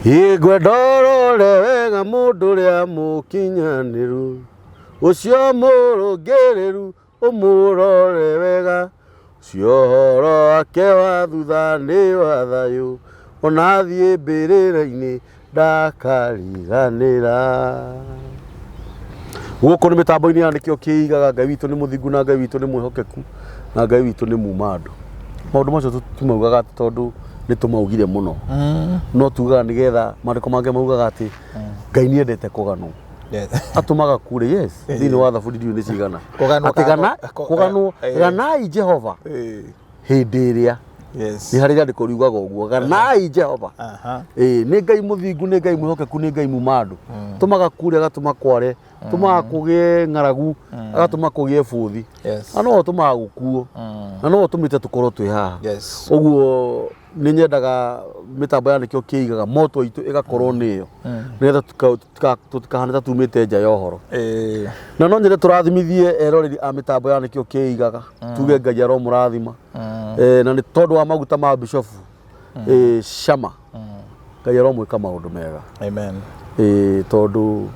Igwedoro lewega mundu ria mukinyaniru ucio murongereru umurore wega ucio ake wa thutha ni wa thayu ona thie mbirira-ini ndakariganira. Guko ni mitambo-ini ya nikio kiigaga Ngai witu ni muthingu na Ngai witu ni mwihokeku na Ngai witu ni mumando. Maundu macio tumaugaga tondu ni tumaugire muno no tugaga nigetha mandiko mange maugaga ati Ngai ni endete kugano atumaga kure yes thini wa thaburi ndiu ni cigana kugano ganai Jehova hindi iria yes ni harira ndiko riugaga uguo ganai Jehova ni Ngai muthingu ni Ngai mwihokeku ni Ngai mumando tumaga kure agatuma kware tumaga kugie ng'aragu agatuma kugie buthi ano tumaga gukuo na no tumite tukorwo twi haha uguo ni nyendaga mitambo ya nikio kiigaga moto itu igakorwo niyo nigetha tutikahana tumite nja ya uhoro na no nyende turathimithie eroreri a mitambo ya nikio kiigaga tuge Ngai aro murathima na ni tondu wa maguta ma bishofu Shama Ngai aro mwika maundu mega amen tondu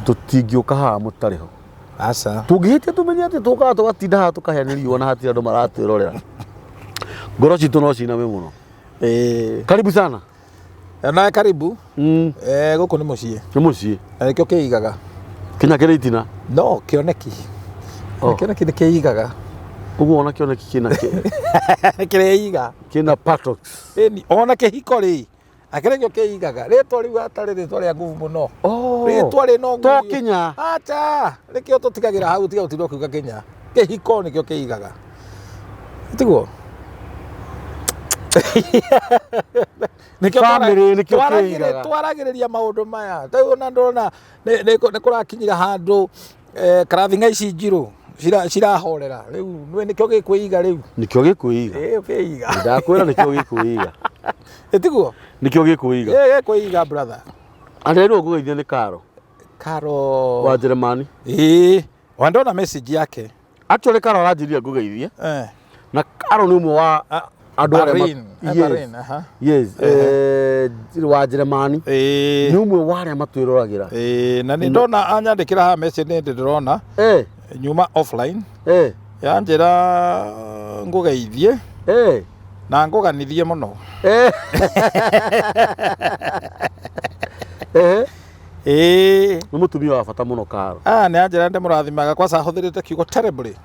tutingiuka haha mutariho asa tungihitie tumenye ati tukaga tugatinda haha tukaheaniriwo na hatira andu maratwirorera ngoro citu no ciname muno karibu sana na karibu guku ni mucii na nikio kiigaga kinya kiriitina no kioneki kioneki ni kiigaga uguo ona kioneki kina kireiga kina patrox ni ona kihiko ri akiregio kiigaga ritwa riu atari ritwa ria nguvu muno ritwa ri no to kinya acha rikio tutigagira hau tiga utiro kuga kinya kihiko nikio kiigaga tiguo nikio family nikio kiigaga twaragiriria maundu maya tai ona ndona ni kurakinyira handu karathinga ici njiru cirahorera riu nikio gikuiga riu nikio gikuiga kiiga ndakwira nikio gikuiga etiguo nikio gikuiga gikuiga brother anderu gugeithia ni Karo wa Jeremani wandona message yake actually Karo aranjiria ngugeithia na Karo ni umwe wa andu aria yes wa Jeremani ni umwe wa aria matwirораgira na ni ndona anyandikira ha message ni ndirona nyuma offline yanjira ngugeithie na nguganithie muno ni mutumia wa bata muno Karo ni anjira ndi murathimaga kwa sa huthirite kiugo terribly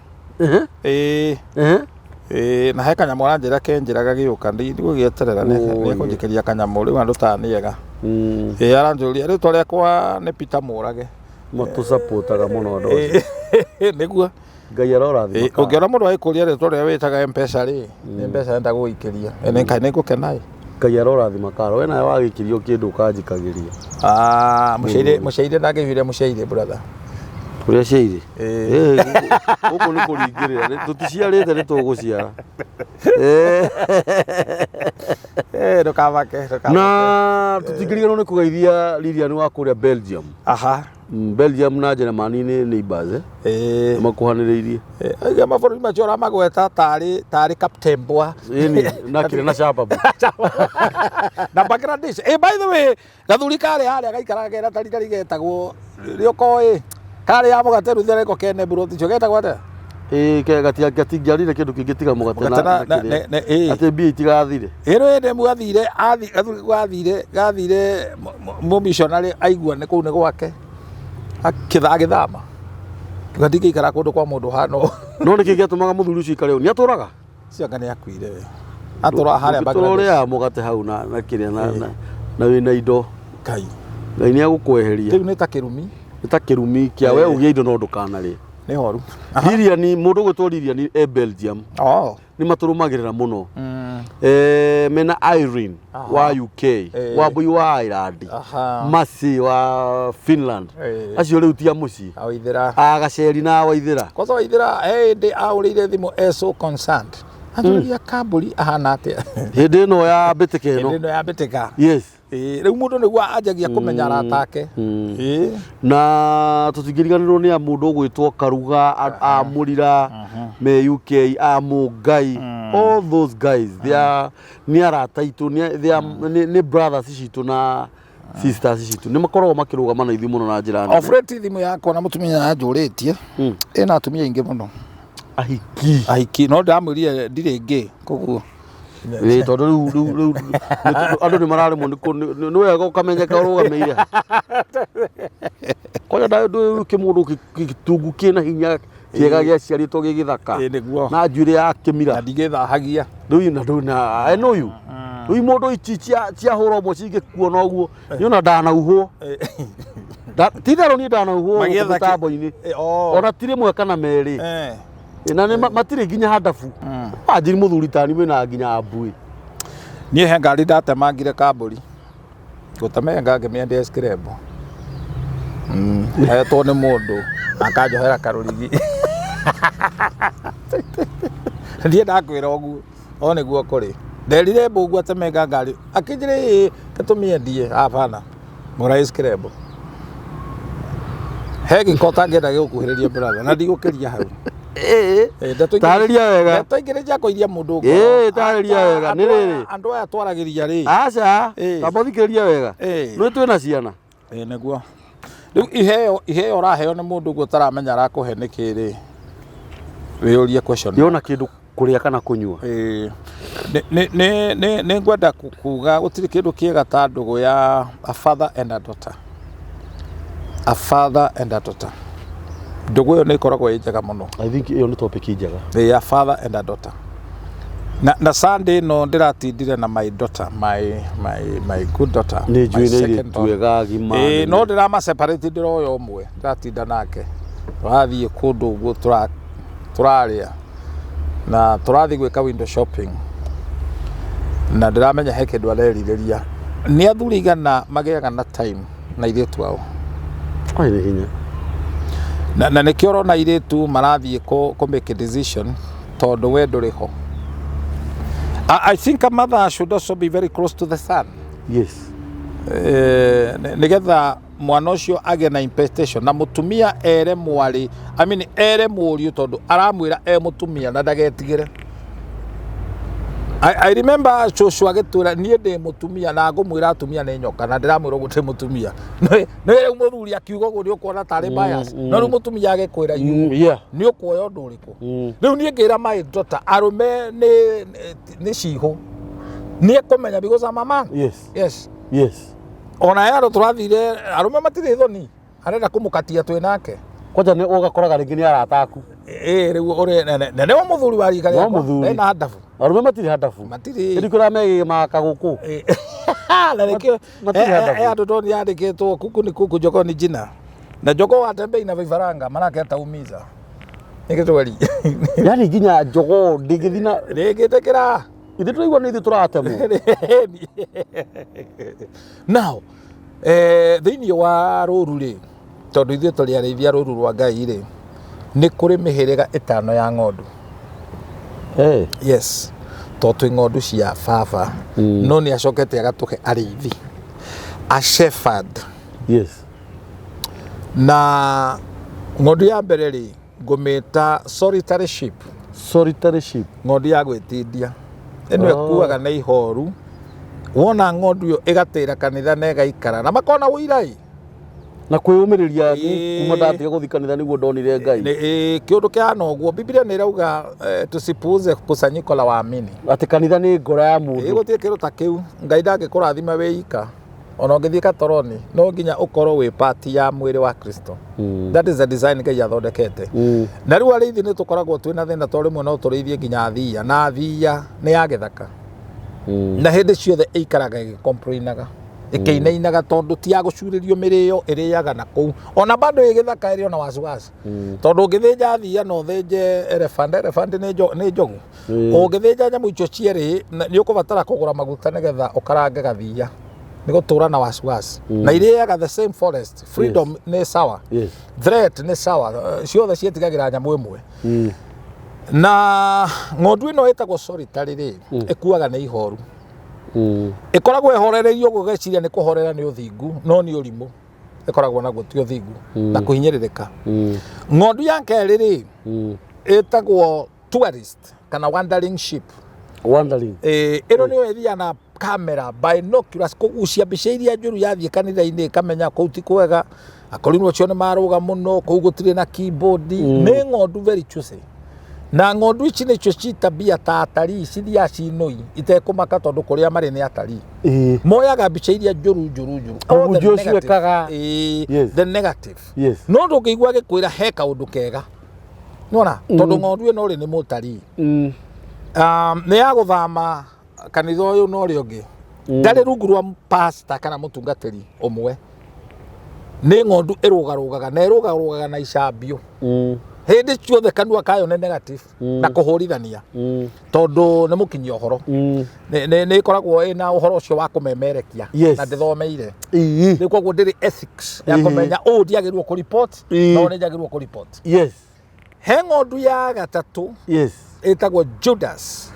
na he kanyamu aranjira kenjiraga giuka ndigugieterera ni kunjikeria kanyamu riu andu ta niega aranjuria ritwa riakwa ni Peter Murage mutu supportaga muno andu niguo Ngai arorathima ungiona mundu agikuria ritwa ria witaga mpesa ri ni mbeca enda guikiria ene kai nigukenai Ngai arorathima Karo we nawe wagikirio kindu kanjikagiria muceire ndangihire muceire brother uria ceire guku ni kuringirira tuticiarite ni tuguciara ndukavake na tutingiriganwo ni kugeithia Lilian wa kuria Belgium Belgium na Germany ni neighbors makuhaniriirie ya mabũrũri macio ramagweta tari Captain Bwa na kire na Shababu na Bangladesh by the way gathuri kare haria gaikaraga era tari getagwo riokoi kare ya mugate ruthire ko kene bro ticho getagwo ate ke gatingiarire kindu kingitiga mugate na ate bi tigathire ero ende mugathire gathire mu missionary aigua ne kuu ne gwake akithagithama tugatike ikara kundu kwa mundu hano no niki giatumaga muthuri ucio ikare ni aturaga cianga ni akuire we atura haria Bangladesh ya mugate hau na kiria na wina indo Ngai ni agukweheria kiu ni ta kirumi kia we ugie indo no ndukanari ni horu Lilian mundu gwitwo Lilian Belgium ni maturumagirira muno mena Irene wa UK wa Bui wa Ireland Masi wa Finland acio riu tia muci agaceri na waithira kozo waithira ndi aurire thimu so concerned anjuria kamburi ahana atia hindi no ya bitika ino yes Riu mundu niguo anjagia kumenya arata ake. Na tutingiriganirwo ni mundu ugwitwo Karuga amurira me UK amungai all those guys they are ni arata itu ni brothers citu na sisters citu ni makoragwo makirugama na ithimu na njira nene. Ofreti thimu yakwa na mutumia yanjuritie ina atumia ingi muno ahiki no ndamwirire ndire ngi koguo tondu riu andu ni mararemwo ni wega ukamenyeka urugameire konya ndu kimundu gitungu kina hinya kiega gia ciaritwo gigithaka na njuri ya kimira ndigithahagia na I know you riu mundu ichi cia hura mo cingikuo noguo ni ona ndanauhwo tithero ni ndanauhwo mutambo-ini ona tiri mwe kana meri na ni matire nginya handabu anjiri muthuri tani wina nginya mbui nie he ngari ndatemangire kamburi gutamenga ngimiende eskrebo hetwo ni mundu akanjohera karurigi ndie ndakwira oguo o niguo kuri nderire mbugu atemenga ngari akinjire katumiendie hapana mura eskrebo hegi kota ngenda gikuhiriria brother na ndigukiria hau tariria wega twaingiriria koiria mundu ngo tariria wega ni riri andu aya twaragiria ri aca tabothikiriria wega no twina ciana niguo riu iheo raheo ni mundu ngo taramenya arakuhe nikiri wiurie question yona kindu kuria kana kunyua ne ngwenda kuga gutiri kindu kiega ta ndugu ya a father and a daughter ndugu yo ni koragwo njega muno. I think iyo ni topic njega a father and a daughter na Sunday no ndiratindire na my daughter my good daughter ni juine twega gima no ndirama separate ndiro yo mwe ndiratinda nake turathie kundu uguo turaria na turathi gwika window shopping na ndiramenya he kindu arerireria ni athuri igana magiaga na time na ithe twao ai hinya na ne kioro na iretu marathie ko make a decision tondu we nduriho. I think a mother should also be very close to the son. Yes. Nigetha mwana ucio age na impestation na mutumia ere mwari ere muriu tondu aramwira mutumia na ndagetigire. I remember Joshua agetwira nie ndi mutumia na ngumwira atumia ni nyoka na ndiramwira guti mutumia no ere muthuri akiuga guo ni ukuona tari bias no ru mutumia agekwira ni ukuoya undu uriku riu nie ngira my daughter arume ni ciho ni ekumenya because I'm a man. Yes ona yaro turathire arume matire thoni arenda kumukatia twi nake kwaja ni ugakoraga ringi ni arataku riu uri ne wa muthuri wa rika ria na hadafu arume matire hadafu matire irikura megi maka guku na rekio andu ndoni yandikitwo kuku ni kuku jogo ni jina na jogo watembei na vifaranga manake ataumiza nikitwari yani nginya jogo ndigithina rigitekera ithe turaigua ni ithe turatemo now thiini wa ruru ri tondu ithe turi arithia ruru rwa Ngai ri ni kuri mihiriga 5 ya ng'ondu yes to twi ng'ondu cia baba no ni acokete agatuhe arithi a shepherd yes na ng'ondu ya mbere ri ngumita solitary sheep ng'ondu ya gwitindia eno ekuaga na ihoru wona ng'ondu yo igatira kanitha na igaikara na makona wirai na kwiyumiriria kuma ndatiga guthi kanitha niguo ndonire Ngai kiundu kiana uguo Biblia ni irauga tusipuuze kusanyiko la waamini ati kanitha ni ngora ya mundu gutie kiru ta kiu Ngai ndangikurathima wika ona ngithii katoroni no nginya ukorwo wi party ya mwiri wa Kristo that is the design Ngai athondekete na riu arithi ni tukoragwo twina thina tori mwe no turithie nginya thia na thia ni ya githaka na hindi ciothe ikaraga igicomplainaga ikiinainaga tondu ti ya gucuririo mirio iriaga na kuu ona bado igithaka iri ona wasiwasi tondu ngithinja thia no thinje elephant ni njogu ungithinja nyamu icio cieri ni ukubatara kugura maguta nigetha ukarange gathia ni gutura na wasiwasi na iriaga the same forest freedom ni sawa threat ni sawa ciothe cietigagira nyamu imwe na ng'ondu ino itagwo solitary ri ikuaga na ihoru ikoragwo ehorereirio gugeciria ni kuhorera ni uthingu no ni urimu ikoragwo naguo ti uthingu na kuhinyiririka ng'ondu ya keri ri itagwo tourist kana wandering ship ino niyo ithia na camera binoculars kugucia mbica iria njuru yathie kanitha-ini ikamenya kou ti kwega akorinwo cio ni maruga muno kou gutire na keyboard ni ng'ondu very choosy na ng'ondu ici nicio citabia ta atarii cithia cinoi itekumaka tondu kuria mari ni atarii moyaga mbica iria njuru the negative no ndungĩigua gĩkwĩra he kaũndũ kega nona tondu ng'ondu ĩno rĩ nĩ mũtarii nĩ ya gũthama kanitha ũyũ na ũrĩa ũngĩ ndarĩ rungu rwa pastor kana mũtungatĩri ũmwe nĩ ng'ondu ĩrũgarũgaga na ĩrũgarũgaga na icambio hindi ciothe kanua kayo nĩ negative na kũhũrithania tondu nĩ mũkinyia ũhoro nĩ ikoragwo ĩna ũhoro ũcio wa kũmemerekia na ndĩthomeire nĩ koguo ndĩrĩ ethics ya kũmenya ndiagĩrĩirwo kũ report no nĩ njagĩrĩirwo kũ report he ng'ondu ya gatatũ ĩtagwo Judas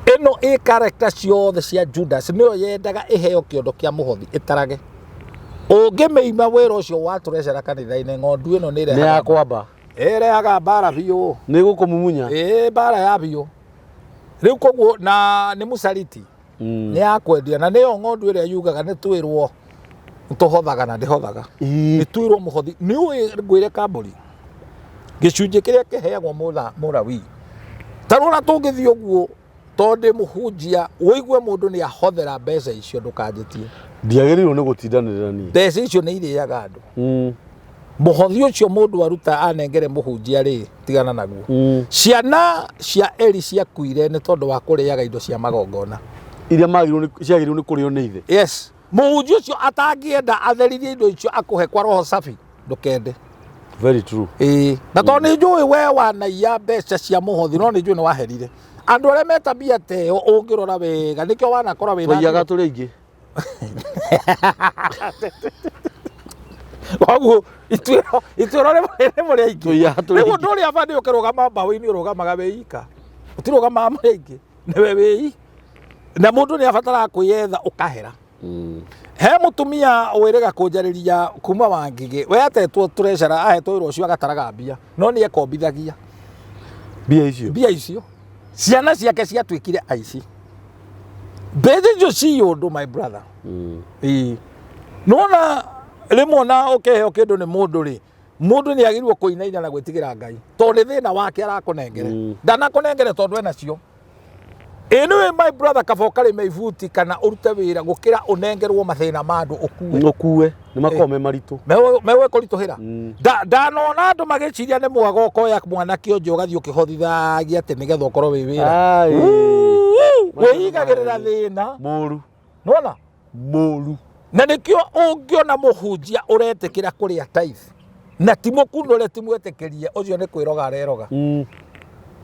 ĩno ĩ character ciothe cia Judas nĩyo yendaga ĩheo kĩondo kĩa mũhothi ĩtarage ũngĩmĩima wĩra ũcio watũrecera kanitha-inĩ ng'ondu ĩno nĩ ya kwamba ereaga bara biũ nĩ gũkũmumunya bara ya biũ rĩu koguo na nĩ mũcariti nĩ ya kwendia na nĩyo ng'ondu ĩrĩa yugaga nĩ twĩrwo tũhothaga na ndĩhothaga nĩ twĩrwo mũhothi nĩ ngwĩre kambũri gĩcunjĩ kĩrĩa kĩheagwo mũrawi tarũra tũngĩthiĩ ũguo tondũ mũhunjia wĩigue mũndũ nĩ ahothera mbeca icio ndũkanjĩtie ndiagĩrĩirwo nĩ gũtindanĩrĩra niĩ mbeca icio nĩ irĩaga andũ mũhothi ũcio mũndũ aruta anengere mũhunjia rĩ tigana naguo ciana cia eri ciakuire nĩ tondũ wa kũrĩaga indo cia magongona iria ciagĩrĩirwo nĩ kũrĩo nĩ ithe yes mũhunjia ũcio atangĩenda atherithie indo icio akũhe kwa roho safi ndũkende very true na tondũ nĩ njũĩ we wanaiya mbeca cia mũhothi no nĩ njũĩ nĩ waherire andũ arĩa metabia teo ũngĩrora wega nĩkĩo wanakora wĩna tũiyaga tũrĩ aingĩ waguo ituĩro nĩ mũrĩ aingĩ rĩu ũndũ ũrĩa bandi ũkĩrũgama mbaũ-inĩ ũrũgamaga wĩ ika ũtirũgamaga mũrĩ aingĩ nĩwe wĩ na mũndũ nĩ abataraga kwĩyetha ũkahera he mũtumia wĩrĩga kũnjarĩria kuma Wangigĩ we atetwo tũrecera ahetwo wĩra ũcio agataraga mbia no nĩ ekombithagia mbia icio ciana ciake ciatuĩkire aici mbeca icio ci ũndũ my brother nona rĩmwe na ũkĩheo kĩndũ nĩ mũndũ rĩ mũndũ nĩ agĩrĩirwo kũinaina na gwĩtigĩra Ngai tondũ thĩna wake arakũnengere ndanakũnengere tondũ ena cio anyway my brother kaba ũkarĩme ibuti kana ũrute wĩra gũkĩra ũnengerwo mathĩna ma andũ ũkue nĩ makoragwo me maritũ mewe kũritũhĩra ndanona andũ magĩciria nĩ mwaga ũkoya mwanake ũnjĩ ũgathiĩ ũkĩhothithagia atĩ nĩgetha ũkorwo wĩ wĩra wĩigagĩrĩra thĩna mũru nona mũru na nĩkĩo ũngĩona mũhunjia ũretĩkĩra kũrĩa tithe na ti mũkunũre ti mwĩtĩkĩrie ũcio nĩ kwĩroga areroga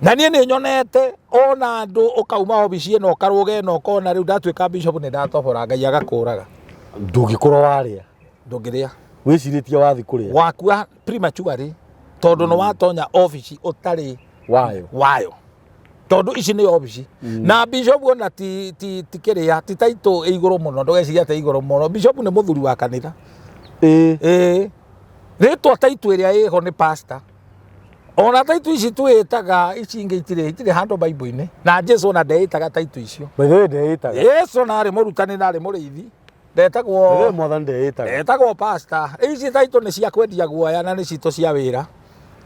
na niĩ nĩ nyonete ona andũ ũkauma obici ĩno ũkarũga ĩno ũkona rĩu ndatuĩka bishop nĩ ndatobora Ngai agakũraga ndũngĩkorwo warĩa ndũngĩrĩa wĩcirĩtie wathi kũrĩa wakua prematurely tondũ nĩ watonya obici ũtarĩ wayo tondu ici nĩ obici na bishop ona ti kĩrĩa ti taito igũrũ mũno ndũgeciria atĩ igũrũ mũno bishop nĩ mũthuri wa kanitha rĩtwa taito ĩrĩa ĩho nĩ pastor ona taito ici twĩtaga ici ingĩ itirĩ handũ Bible-inĩ na Jesu ona ndeĩtaga taito icio Yesu na arĩ mũrutani na arĩ mũrĩithi ndetagwo pastor ici taito nĩ cia kwendia guoya na nĩ cito cia wĩra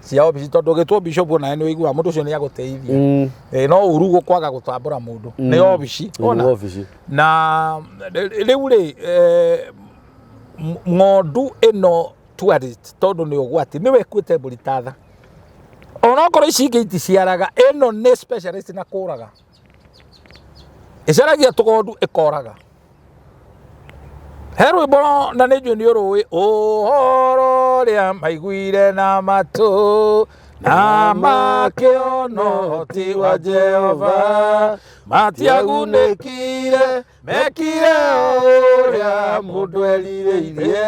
cia obici tondu gitwo bishop na nĩ wĩigua mũndũ ũcio nĩ agũteithia no urugo kwaga gũtambũra mũndũ nĩ obici ona na rĩu rĩ ng'ondu ĩno tourist tondu nĩ ũgwati nĩwe ĩkuĩte mbũri tatha ona okorwo ici ingĩ iticiaraga ĩno nĩ specialist na kũraga ĩcaragia tũgondu ĩkoraga he rwĩmbo na nĩ njũĩ nĩ ũrũĩ ũhoro ũrĩa maiguire na matũ na makĩona ũhoti wa Jehova matiagunĩkire mekire ũrĩa mũndũ erirĩirie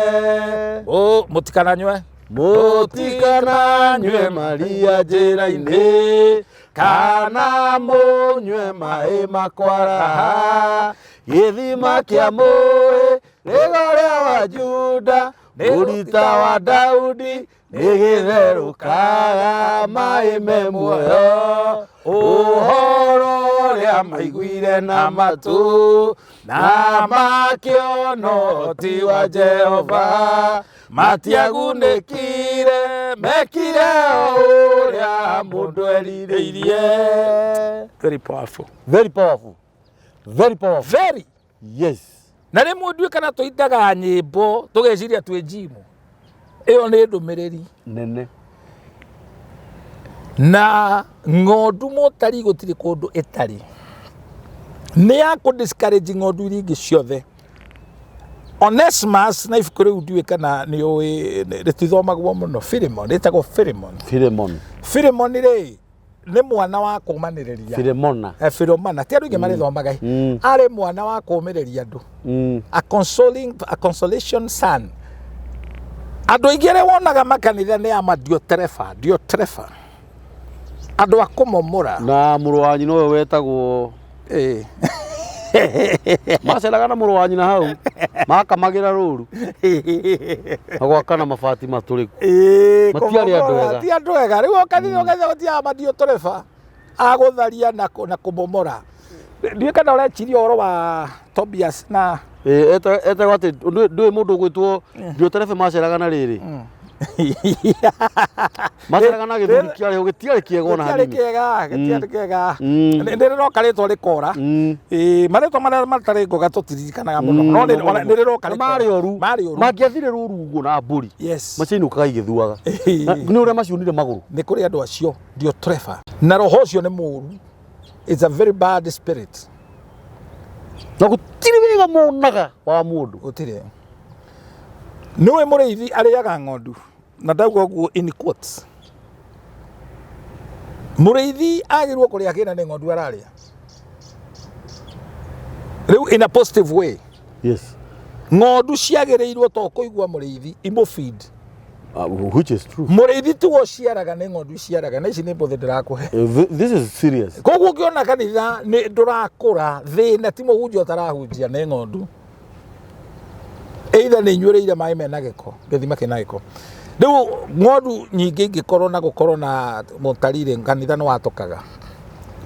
mũtikananyue Mutikana nywe maria njĩra-inĩ kana mũnywe maĩ makwaraha gĩthima kĩa mũĩ rĩgorĩa wa Juda mũrita wa Daudi nĩgĩtherũkaga maĩ me muoyo ũhoro ũrĩa maiguire na matũ na makĩona ti wa Jehova matiagunĩkire mekire ũrĩa mũndũ erirĩirie. Very powerful. Very powerful. Very powerful. Very. Yes. Na rĩmwe ndue kana tũitaga nyĩmbo tũgeciria twĩ jimu. Ĩyo nĩ ndũmĩrĩri nene. Na ng'ondu mũtari gũtirĩ kũndũ ĩtarĩ. Nĩ ya kũ-discourage ng'ondu iria ingĩ ciothe. Onesimus na ibuku rĩu ndiũĩ kana nĩ ũĩ rĩtithomagwo mũno. Philemon, rĩtagwo Philemon. Philemon. Philemon rĩ nĩ mwana wa kũmanĩrĩria. Philomona. Philomona. Ti andũ aingĩ marĩthomaga. Arĩ mwana wa kũũmĩrĩria andũ. A consolation son. Andũ aingĩ arĩa wonaga makanitha nĩ ama Diotrepha. Andũ a kũmomora. Na mũrũ wa nyina ũyũ wetagwo maceraga na mũrũ wa nyina hau makamagĩra rũru agwakana mabati matũrĩku matiarĩ andũ ega. Ti andũ ega. Rĩu kanitha ũgatiaga ma Diotrepha agũtharia na kũmomora. Ndiũĩ kana ũreciria ũhoro wa Tobias na etagwo atĩ ndũĩ mũndũ ũgwĩtwo Diotrepha maceraga na rĩrĩ maceraga na gĩthuri kĩarĩ gĩtiarĩ kĩega ona hanini. Gĩtiarĩ kĩega. Nĩrĩroka rĩtwa rĩkora. Marĩtwa marĩa matarĩ ngoga tũtiririkanaga mũno. No nĩrĩroka rĩkora. Marĩ oru. Mangĩathire rũru ũguo na mbũri. Maciinũkaga igĩthuaga. Nĩ ũrĩa maciunire magũrũ. Nĩ kũrĩ andũ acio Diotrepha. Na roho ũcio nĩ mũũru. It's a very bad spirit. Na gũtirĩ wĩga monaga wa mũndũ. Gũtirĩ. Nĩwe mũrĩithi arĩaga ng'ondu. Na ndauga ũguo in quotes. Mũrĩithi agĩrĩirwo kũrĩa kĩna nĩ ng'ondu ararĩa. Rĩu in a positive way. Yes. Ng'ondu ciagĩrĩirwo to kũigua mũrĩithi imũ feed. Which is true. Mũrĩithi tu ciaraga nĩ ng'ondu ciaraga na ici nĩ mbũthĩ ndĩrakũhe. This is serious. Koguo ũngĩona kanitha nĩ ndũrakũra thĩna ti mũhunjia ũtarahunjia nĩ ng'ondu. Either nĩ inyuĩrĩire maĩ mena gĩko, gĩthima kĩna gĩko. Rĩu ng'ondu nyingĩ ingĩkorwo na gũkorwo na mũtarire kanitha nĩ watokaga.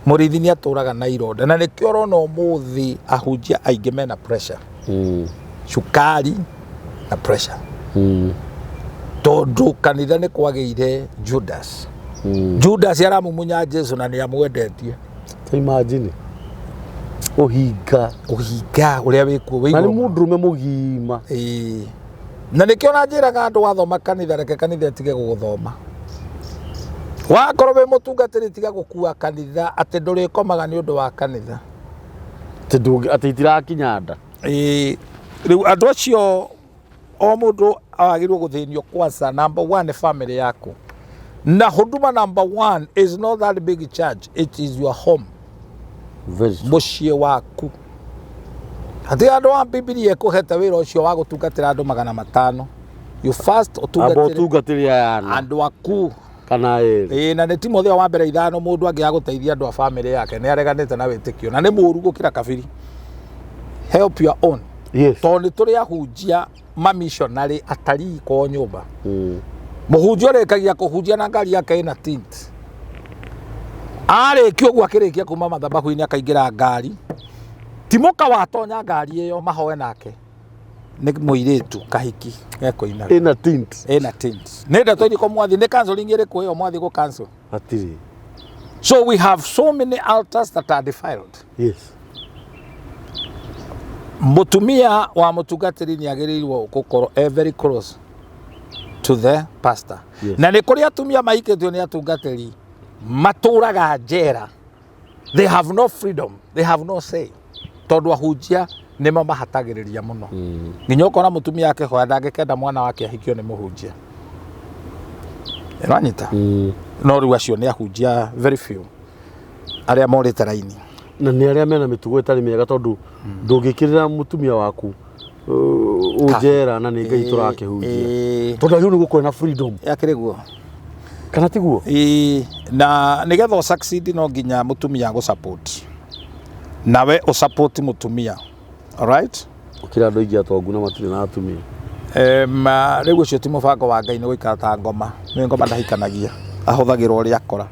Mũrĩithi nĩ atũraga na ironda na nĩkĩo ũrona ũmũthĩ ahunjia aingĩ mena pressure. Cukari na pressure. Tondũ kanitha nĩ kwagĩire Judas. Judas aramumunya Jesu na nĩ amwendetie. Imagine. Ũhinga ũrĩa wĩkuo na nĩ mũndũrũme mũgima. Na nĩkĩo na njĩraga andũ wathoma kanitha reke kanitha ĩtige gũgũthoma. Wakorwo wĩ mũtungatĩri tiga gũkua kanitha atĩ ndũrĩkomaga nĩ ũndũ wa kanitha. Atĩ itirakinya nda. Rĩu andũ acio o mũndũ agĩrĩirwo gũthĩnio kwanza. Number one nĩ family yaku. Na huduma number one is not that big church. It is your home. Mũciĩ waku. Atĩ andũ wa Biblia ĩkũhete wĩra ũcio wa gũtungatĩra andũ 500. You first ũtungatĩre andũ aku. Kana na nĩ Timotheo wa mbere 5 mũndũ angĩaga gũteithia andũ a family yake nĩ areganĩte na wĩtĩkio na nĩ mũũru gũkĩra kabiri. Help your own. Tondũ nĩ tũrĩ ahunjia ma missionary atarii kwa nyũmba. Mũhunjia ũrĩkagia kũhunjia na ngari yake ĩna tint. Arĩkio ũguo akĩrĩkia kuma mathabahu-inĩ akaingĩra ngari. Timoka watonya ngari ĩyo mahoe nake. Nĩ mũirĩtu kahiki gekũina. Ĩna tint. Nĩ ndeto irĩkũ mwathi nĩ canceling ĩrĩkũ ĩyo mwathi gũ cancel? Hatirĩ. So we have so many altars that are defiled. Yes. Mũtumia wa mũtungatĩri nĩ agĩrĩirwo gũkorwo very close to the pastor. Na nĩ kũrĩ atumia maikĩtio nĩ atungatĩri matũraga njera. They have no freedom, they have no say. Tondũ ahunjia nĩmo mahatagĩrĩria mũno. Nginya ũkona mũtumia akĩhoya ndangĩkenda mwana wake ahikio nĩ mũhunjia. Nĩwanyita? No rĩu acio nĩ ahunjia very few arĩa morĩte raini. Na nĩ arĩa mena mĩtugo ĩtarĩ mĩega tondũ ndũngĩkĩrĩra mũtumia waku Ujera na nä ngai tå rakä hunjia tondå rä u nä gå korwo na freedom yakä guo kana tiguo na nä getha å succeed no nginya må tumia gå support nawe å support må tumia alright å kä ra andå aingä atongu na matirä na atumia rä u å cio ti må bango wa ngai nä gå ikara ta ngoma nä ngoma ndahikanagia ahåthagä ra å rä akora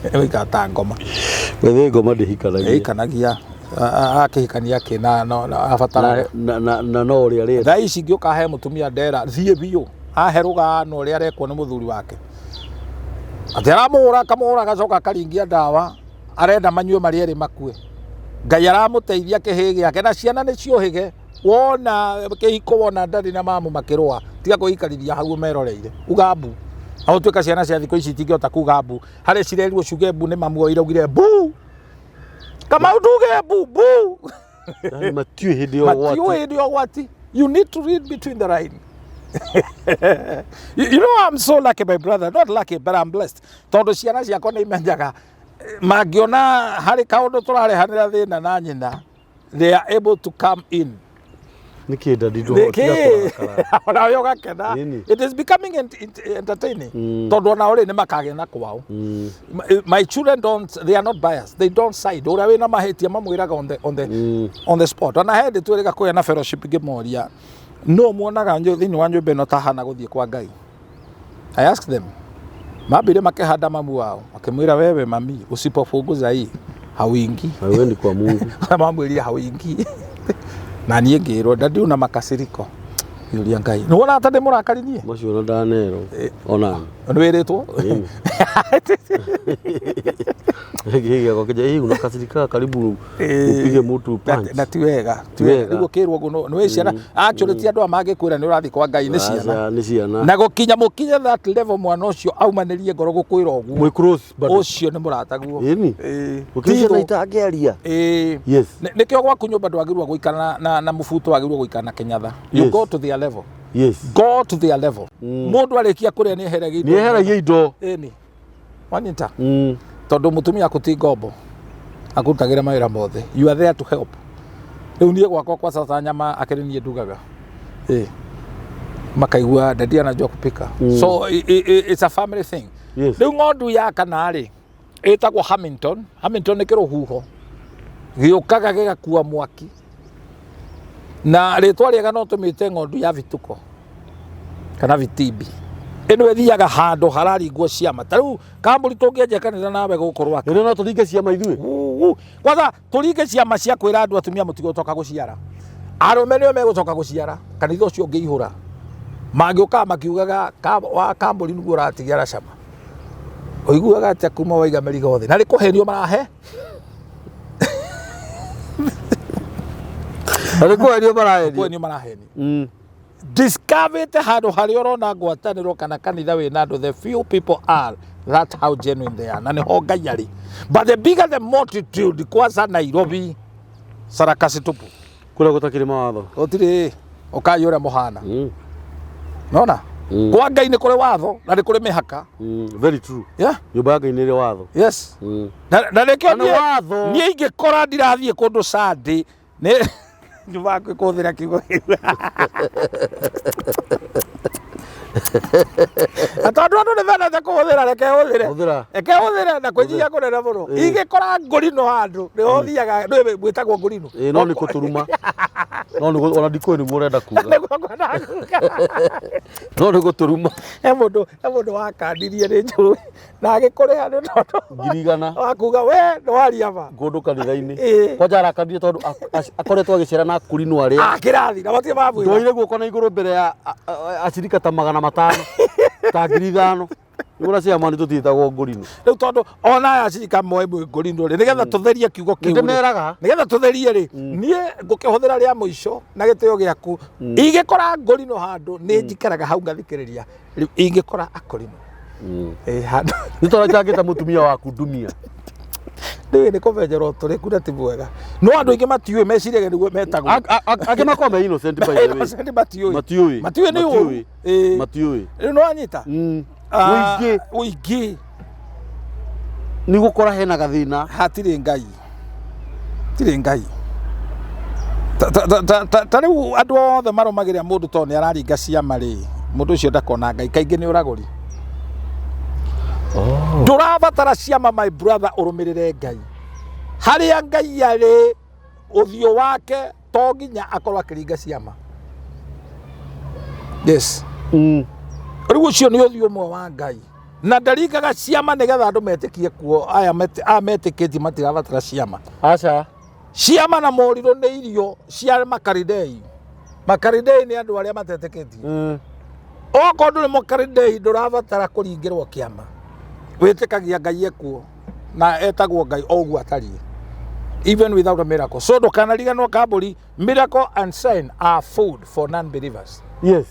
nä gå ikara ta ngoma wethe ngoma ndä hikanagia akä hikania kä na abatara na no å rä a rä thaa ici ngä å kahe må tumia ndera thiä biå ahe rå gano å rä a arekwo nä må thuri wake atä aramå hå ra akamå hå ra agacoka akaringia ndawa arenda manyue marä erä makue ngai aramå teithia kä hä gä ake na ciana nä cio hä ge wona kä hiko wona ndarä na mamu makä rå a tiga gå ikarithia hau meroreire ugambu ao tuä ka ciana cia thikå ici itingä hota kuga mbu harä cirerirwo cuge mbu nä mamu iraugire mbu Kamau nduge bu matiå hä ndä o gwati you need to read between the line you know I'm so lucky my brother not lucky but I'm blessed tondå ciana ciakwa nä imenyaga mangĩona harĩ kaũndũ tũrarehanĩra thĩna na nyina they are able to come in nä kä ndandi ndå onawe ũgakena it is becoming entertaining tondũ ona ũrĩ nĩ makagĩa kwao my children they are not biased they don't side ũrĩa wĩna mahĩtia mamwĩraga on the spot ona he ndĩ twĩrĩga kũgĩa na fellowship ngĩmoria no muonaga thĩinĩ wa nyũmba ĩno tahana gũthiĩ kwa Ngai I ask them mambire makehanda mamu wao akimwira wewe mami usipofunguza hii hauingi hauendi kwa Mungu mamwĩria hauingi na niĩ ngĩrwo ndandi una makasiriko yuria Ngai nĩ wona ata ndĩ mũrakari niĩ macio na ndanero ona nĩ wĩrĩtwo Gege kwa kija hii unakasirika karibu upige mtu punch na ti wega niguo kirwo guno nĩ wĩciana actually ti andũ amangĩkwĩra nĩ ũrathi kwa Ngai nĩ ciana na gũkinya mũkinye that level mwana ũcio aumanĩrie ngoro gũkwĩra ũguo mwe cross ũcio nĩ mũrataguo ũkĩcia na itangĩaria yes nĩkĩo gwaku nyũmba ndwagĩrĩirwo gũikara na mũbuto wagĩrĩirwo gũikara na kĩnyatha you go to their level yes go to their level mũndũ arĩkia kũrĩa nĩ eheragia indo ĩni wanyita tondũ mũtumia akuti ngombo akutagĩra mawĩra mothe you are there to help rĩu niĩ gwakwa kwa sasa nyama akĩrĩ niĩ ndugaga makaigua ndadia anajua kupika so it's a family thing rĩu ng'ondu ya kana rĩ ĩtagwo Hamilton nĩ kĩrũhuho gĩũkaga gĩgakua mwaki na rĩtwa rĩega no tũmĩte ng'ondu ya vituko kana vitimbi eno ethiaga handũ hararingwo ciama tarĩu kambũri tũngĩenja kanitha nawe gũkorwo aka no tũringe ciama ithuĩ kwanza tũringe ciama cia kwĩra andũ atumia mũtigocoka gũciara arũme nĩo megũcoka gũciara kanitha ũcio ũngĩihũra mangĩũka makiugaga wa kambũri nĩguo ũratigĩra cama ũiguaga atĩa kuma waiga mĩrigo thĩ na nĩ kũhenio marahe nĩ kũhenio maraheni discover te handũ harĩa ũrona ngwatanĩro kana kanitha wĩna andũ the few people are that how genuine they are na nĩho Ngai arĩ but the bigger the multitude kwanza Nairobi sarakasi tupu kũrĩa gũtakĩrĩ mawatho gũtirĩ ũkaĩ ũrĩa mũhana nona kwa Ngai nĩ kũrĩ watho na nĩ kũrĩ mĩhaka very true nyũmba ya Ngai nĩ ĩrĩ watho yes na nĩkĩo niĩ ingĩkora ndirathiĩ kũndũ Sunday nĩ nyumba kũhũthĩra kiugo tondũ andũ nĩ menete kũhũthĩra reke hũthĩre na kwĩnyihia kũnene mũno ingĩkora ngũrino handũ nĩho thiaga nĩ mwĩtagwo ngũrino no nĩ kũtũruma no nĩ ona ndikũĩ nĩguo ũrenda kuga no nĩ gũtũruma he mũndũ wakandirie nĩ njũĩ na agĩkũrĩha nĩ tondũ 100 wakuga we nĩ waria ma ngũndũ kanitha-inĩ kwanja arakandirie tondũ akoretwo agĩcera na akurinwo arĩa kĩrathi na matirĩ mamwĩra ndoire guoko na igũrũ mbere ya acirika ta 500 ta 5,000 nĩguo ciama nĩ tũtiĩtagwo ngũrino rĩu tondũ ona aya acirika moe ngũrino rĩ nĩgetha tũtherie kiugo kĩu nĩgetha tũtherie rĩ niĩ ngũkĩhũthĩra rĩa mũico na gĩtĩo gĩaku ingĩkora ngũrino handũ nĩ njikaraga hau ngathikĩrĩria rĩu ingĩkora akũrino handũ nĩ tũrajangĩta mũtumia waku ndumia ndĩwĩ nĩ kũmenjerwo tũrĩ kuna ti mwega no andũ aingĩ matiũĩ meciriaga nĩguo metagwo angĩ makorwo me innocent by the way matiũĩ nĩ ũru matiũĩ rĩu nĩ wanyita ũingĩ nĩ gũkora hena gathĩna hatirĩ Ngai ta riu andu othe maromagiria mundu to ni araringa ciama ri mundu ucio ndakona Ngai kaingi ni uraguri. Ndurabatara ciama my brother urumirire Ngai haria Ngai ari uthio wake to nginya akorwo akiringa ciama. Yes. Riu ucio ni uthio mwe wa Ngai na ndaringaga ciama nigetha andu metikie kuo aya metikiti matirabatara ciama. Aca ciama na moriro ni irio cia makaridei. Makaridei ni andu aria mateteketie. Oko nduri makaridei ndurabatara kuringirwo kiama. Witikagia Ngai ekuo na etagwo Ngai oguo atari. Even without a miracle. So ndukanariganwo kamburi, miracle and sign are food for non-believers. Yes.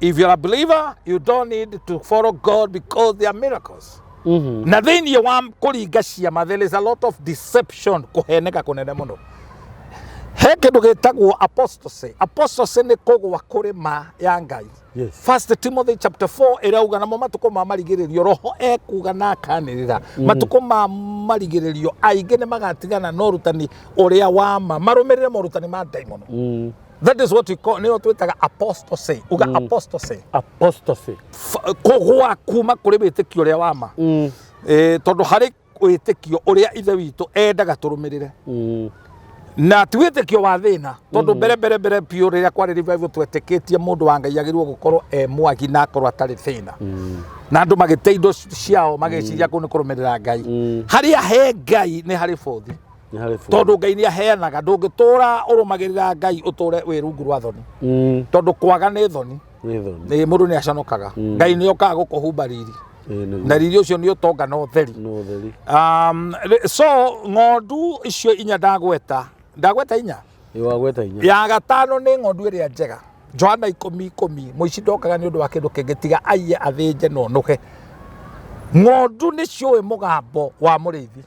If you're a believer, you don't need to follow God because they are miracles. Na thiini wa kuringa ciama, there is a lot of deception kuheneka kunene muno. He kindu gitagwo apostasy. Apostasy ni kugwa kurima ya Ngai. Yes. First Timothy chapter 4 irauga na matuko ma marigiririo roho ekuga na kanirira matuko ma marigiririo aingi ne magatigana no rutani uria wa ma marumirire mo rutani ma daimono. That is what we call ni twitaga apostasy. Uga apostasy. Apostasy. Kugwa kuma kuri bitikio uria wa ma. Tondu hari witikio uria ithe witu endaga turumirire. Na twitikio wa thina tondu bere pio riria kwari revival twetikitie mundu wa Ngai agirwo gukorwo mwagi na akorwo atari thina na andu magiteindo ciao magiciria ku ni kurumirira Ngai haria he Ngai ni hari bothi tondu Ngai ni aheanaga ndungitura urumagirira Ngai uture wi rungu rwa thoni tondu kwaga ni thoni ni mundu ni acanokaga Ngai ni okaga gukuhumba riri na riri ucio ni utonga no theri so ng'ondu icio inya ndagweta inya wagweta inya ya gatano ni ng'ondu iria njega Johana 10:10 muici ndokaga ni undu wa kindu kingitiga aiye athinje no nuke ng'ondu ni ciuwe mugambo wa murithi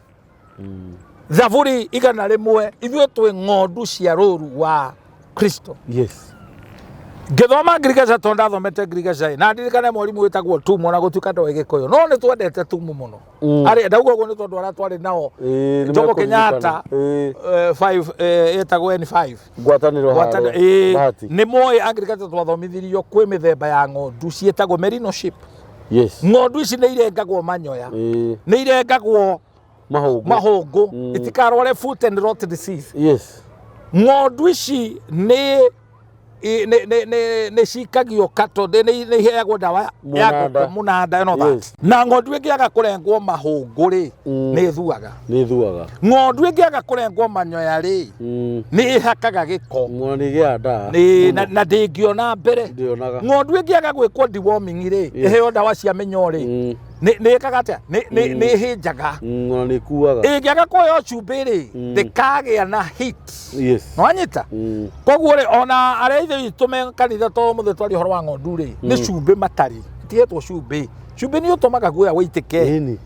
Zaburi 101 ithuĩ twi ng'ondu cia rũru wa Kristo. Yes. Ngithoma Ngirigaca to ndathomete Ngirigaca na ndirikane mwarimu witagwo Tumo na gutuika ndo Gikuyu no ni twendete Tumo muno ari ndauga uguo ni tondu ara twari nao Jomo Kenyatta 5 etagwo N5 ngwataniro bahati ni moy Ngirigaca twathomithirio kwi mithemba ya ng'ondu cietagwo merino sheep. Yes. Ng'ondu ici ni irengagwo manyoya ni irengagwo mahungu itikarware foot and rot disease. Yes. Ng'ondu ici ni cikagio kato ni heagwo dawa ya munanda no that na ng'ondu ingiaga kurengwo mahungu ri ni thuaga ng'ondu ingiaga kurengwo manyoya ri ni ihakaga giko ng'oni gianda na ndingiona mbere ng'ondu ingiaga gwikwo deworming ri iheo dawa cia minyo ri ni kagatia ni hinjaga ng'oni kuaga ingiaga koyo chumbiri ndikagia na heat. Yes. No anyita koguo ri ona are ithe itume kanitha to muthe twari horo wa ng'ondu ri ni cumbi matari tietwo cumbi ni utumaga guya witike ni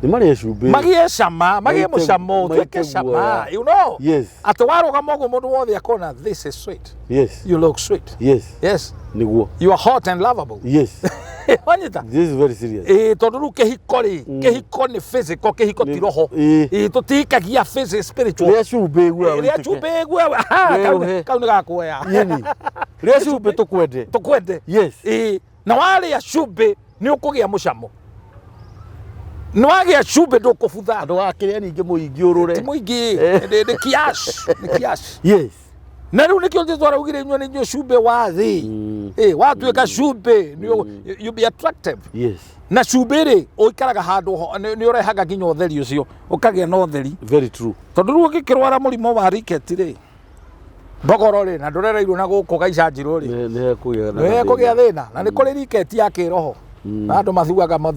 mari cumbi magie cama magie mucamo tweke cama you know. Yes. Atwaruga mogo mundu wothe akona this is sweet. Yes. You look sweet. Yes. Yes. Niguo you are hot and lovable. Yes. Wanyita this is very serious tondu ru kehiko ni physical kehiko ti roho tutikagia physical spiritual ria cumbi gwa kauni gakuoya yeni ria cumbi tukwende. Yes. Na wale ya cumbi ni ukugia mucamo no agia cumbi ndukubutha andu akiria ningi muingi urure muingi ni kiash. Yes. Na riu nikio twaraugire nywe ni cumbi wa thi watuika cumbi you be attractive. Yes. Na cumbi ri uikaraga handu ni urehaga nginya utheri ucio ukagia no utheri. Very true. Tondu riu ukikirwara murimo wa ricket ri bogoro ri na ndurereirwo na guku gaica njiro ri ni kugia thina na ni kuri ricket ya kiroho na andu mathuaga no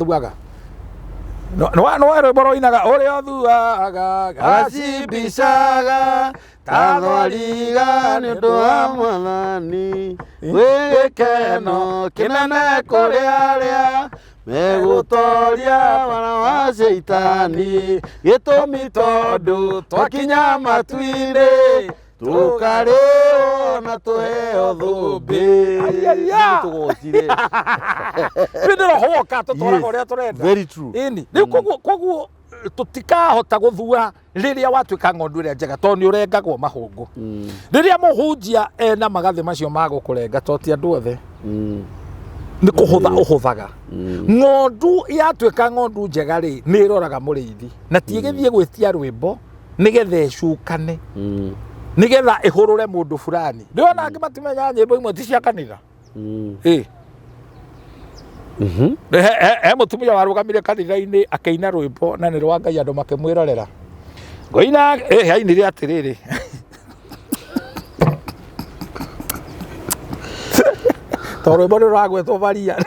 rwimbo inaga uria thuaga acimbicaga tathwariga ni undu wa Mwathani gwigikeno kinene kuri aria megutoria wana wa Shaitani gitumi tondu twakinya matu-ini tukareo na tuheo thumbi tugocire bindiro hoka tutwaraga uria turenda. Very true. Ini riu koguo tutikahota guthura riria watuika ngondu ria njega to ni urengagwo mahungu riria muhunjia ena magathi macio magukurenga to ti andu othe ni kuhutha uhuthaga ngondu yatuika ngondu njega ri ni iroraga muriithi na ti githie gwitia rwimbo nigetha icukane nigetha ihurure mundu fulani ndiona angi matimenya nyimbo imwe ti cia kanitha mutumia warugamire kanitha-ini akeina rwimbo na ni rwa Ngai andu makimwirorera ngoina ainire atiriri to rwimbo ruragwetwo Maria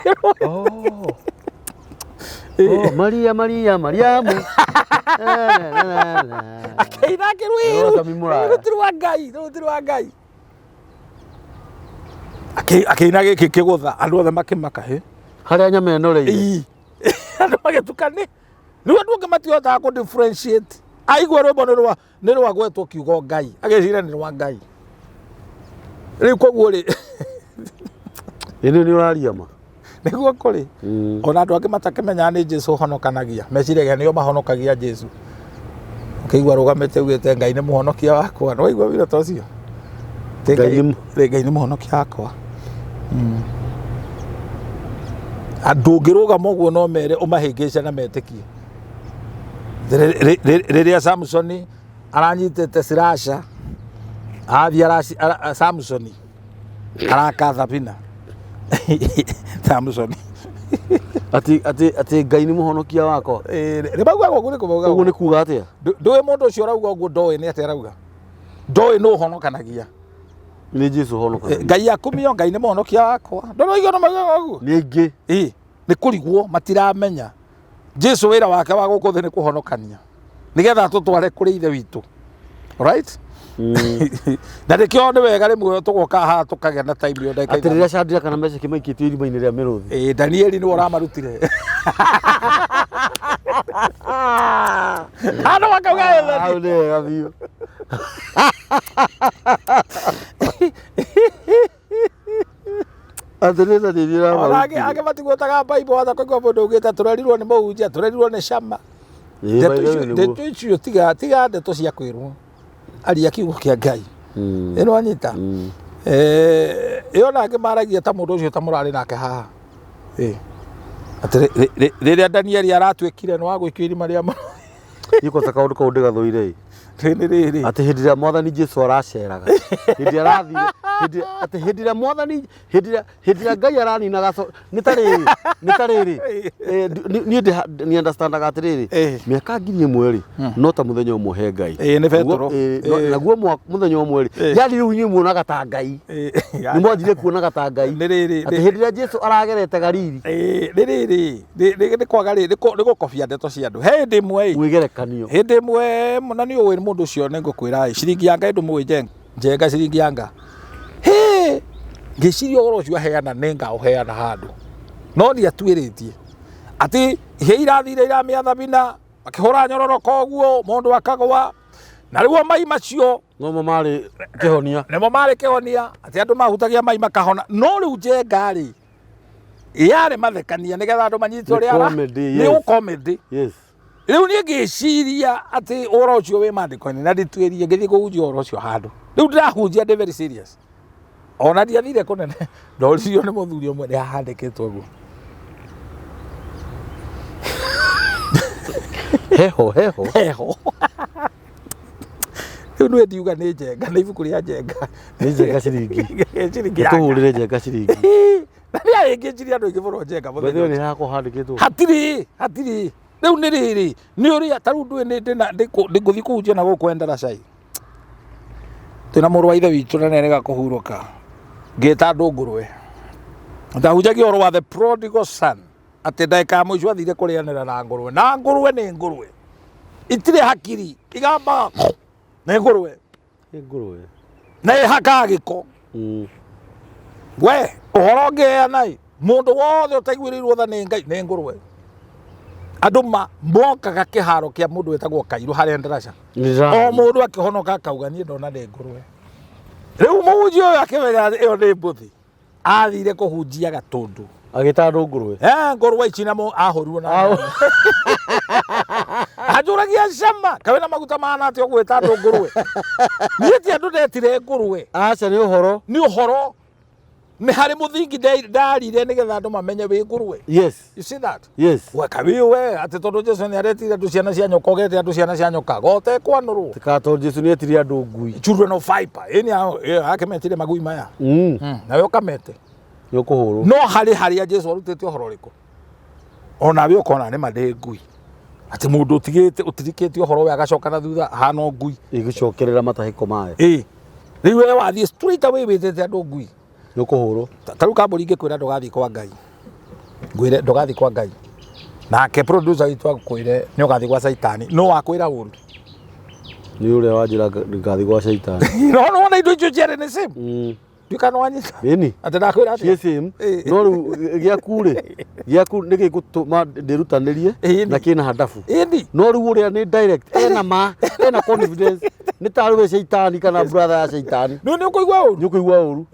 Maria Maria Mariamu akeina kirwiru rutirwa Ngai akeina giki kigutha andu othe makimaka haria nyama ino ri andu magetukane ni andu angi matihotaga ku differentiate aigua rwimbo ni rwagwetwo kiugo Ngai agecira ni rwa Ngai riu koguo ri ini ni uraria ma niguo kuri ona andu angi matakimenya ni Jesu honokanagia meciragia nio mahonokagia Jesu ukeigua rugamite ugite Ngai ni muhonokia wakwa no igua wira tocio Ngai ni muhonokia wakwa andu ngirugama uguo no mere umahingice na metikie riria Samsoni aranyitete sirasha athia Samsoni araka thabina Samsoni ati Ngai ni muhonokia wakwa ni bagwa gukuri kuvuga uguo ni kuga atia nduwe mundu ucio rauga uguo ndoe ni atia rauga ndoe no honokanagia ni Jesu honokanagia Ngai akumio Ngai ni muhonokia wakwa ndono igoro maga uguo ni ingi ni kurigwo matiramenya Jesu wira wake wa guku thi ni kuhonokania nigetha tutware kuri ithe witu right na rikio ni wega rimwe tugoka ha tukagia na time yo ndeka atiriria Shadraka kana Meshaki maikitio irima-ini ria miruthi Danieli ni waramarutire ano wakauga au ni gabio atirira ni dira ma age matiguotaga Bible watha kwa mundu ugita turerirwo ni muhunjia turerirwo ni cama ndeto icio tiga ndeto cia kwirwo aria kiugo kia Ngai ino anyita iyo nake maragia ta mundu ucio ta murari nake haha riria Danieli aratwikire no agwikio irima ria iko ta kaundu kau ndigathuire riri ati hindi ria Mwathani Jesu araceraga hindi arathire ati hindi ria Mwathani hindi ria Ngai araninaga ni tariri ni understandaga atiriri miaka 1000 no ta muthenya umwe he Ngai ni Petro naguo muthenya umwe yani riu nyi muonaga ta Ngai ni mwanjire kuonaga ta Ngai ati hindi ria Jesu aragerete Galili ni kwaga ni gukobia ndeto cia andu hindi imwe wigerekanio hindi imwe munani uwe mundu ucio ni ngukwira ciringi yanga ndu muwe njenga ciringi yanga ngiciria oro ucio aheana nenga uheana handu no ni atwiritie ati he irathire iramiatha bina akihura nyororoka uguo mundu akagwa na riu mai macio no mari kihonia nemo mari kihonia ati andu mahutagia mai makahona no riu njenga ri yare mathekania nigetha andu manyitwo ri ara ni comedy yes riu ni ngiciria ati oro ucio we mandiko-ini na nditwirie ngithii kuhunjia oro ucio handu riu ndirahunjia ndi very serious ona ndiathire kunene ndoririo ni muthuri umwe ni ahandikitwo guo heho riu nĩ ndiuga nĩ njenga nĩ ibuku rĩa njenga nĩ njenga ciringi tuhurire njenga ciringi na nĩ aingĩnjirie andũ aingĩ mũno njenga mũthenya nĩ hakuhandĩkĩtwo hatirĩ riu nĩ rĩrĩ nĩ ũrĩa ta rĩu ndĩngũthiĩ kũhunjia na gũkũ Endaracai twĩna mũrũ wa ithe witũ na nĩarega kũhurũka ngĩta andũ ngũrwe ndahunjagia ũhoro wa the prodigal son atĩ ndagĩka ya mũico athire kũrĩanĩra na ngũrwe nĩ ngũrwe itirĩ hakiri igamba nĩ ngũrwe na ĩhakaga gĩko we ũhoro ngĩheana mũndũ wothe ũtaiguĩrĩirwo tha nĩ Ngai nĩ ngũrwe andũ mokaga kĩharo kĩa mũndũ wĩtagwo Kairũ harĩa Ndaraca o mũndũ akĩhonoka akauga niĩ ndona nĩ ngũrwe rĩu mũhunjia ũyũ akĩmenya ĩyo nĩ mbũthĩ athire kũhunjia Gatũndũ agĩta andũ ngũrwe ngũrwe ici namo ahũrirwo na Itoragia cama kawena maguta mana atio gwita andu ngurwe nie ti andu ndetire ngurwe acha ni uhoro ni hari muthingi ndarire nigetha andu mamenye wi ngurwe. Yes, you see that? Yes, we kabiwe ati tondu Jesu ni aretire andu ciana cia nyoka ogete andu ciana cia nyoka gote kwanurwo tika tondu Jesu ni etire andu ngui children of viper ini akemetire magui maya na we ukamete yo kuhuru no hari Jesu arutite uhoro riku ona we ukona ni made ngui ati mundu utirikite uhoro we agacoka na thutha hano ngui igicokerera matahiko mae riu we wathie straight away witete andu ngui yo kuhuru taru kamburi ngikwira ndugathi kwa Ngai ngwire ndugathi kwa Ngai nake producer itu akwire ni ugathi kwa Saitani no wakwira uru ni ule wajira ngathi kwa Saitani no na indo icio ciere ni same ndikano wanyita ini ati ndakwira ati same no ru giaku ni gigutuma ndirutanirie na kina hadafu no ru ule ni direct ena confidence ni taru we Saitani kana brother ya Saitani no ni kuigwa uru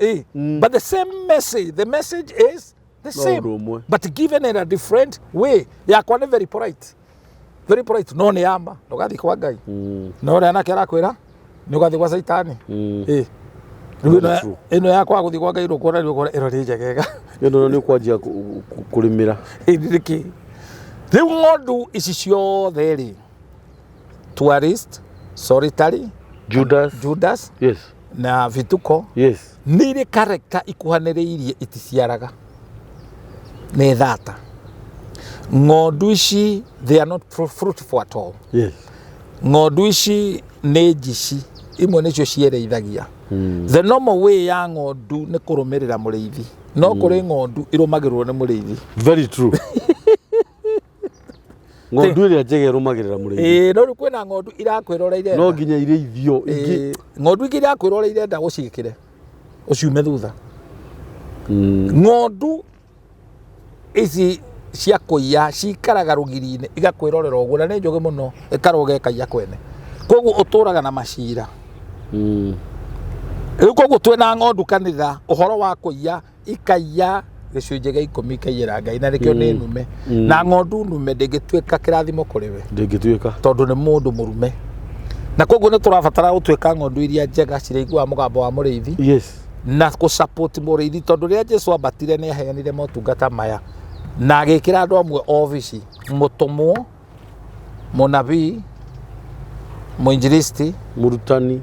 but the same message, the message is the same but given in a different way yakwa ni very polite no ni amba ndugathi kwa Ngai no ria nake arakwira ni ugathi kwa Saitani ino yakwa guthi kwa Ngai rukuona iro ni njegega ino ni kwanjia kurimira ndiriki riu ngondu ici ciothe ri tourist solitary Judas yes na vituko yes nire character ikuhaniriirie iticiaraga ne thata ngondu ici they are not fruitful at all yes ngondu ici ne jici imwe nicio ciereithagia the normal way ya ngondu ni kurumirira muriithi no kuri ngondu irumagirwo ni muriithi very true ngondu iria njege irumagirira muriithi no kwina ngondu irakwiroreire no nginya ireithio ingi ngondu ingi irakwiroreire nda gucikire uciume thutha ngondu ici cia kuiya cikaraga rugiri-ini igakwirorera uguo na ni njoge muno ikaroga ikaiya kwene koguo uturaga na macira koguo twina ngondu kanitha uhoro wa kuiya ikaiya gicunje gia 10 ikaiyira Ngai na nikio ni nume na ngondu nume ndingituika kirathimo kuri we ndingituika tondu ni mundu murume na koguo ni turabatara gutwika ngondu iria njega ciraigua mugambo wa muriithi yes na ku support muriithi tondu ria Jesu abatire ni aheanire motungata maya na agikira andu amwe office mutumwo munabii muinjilisti murutani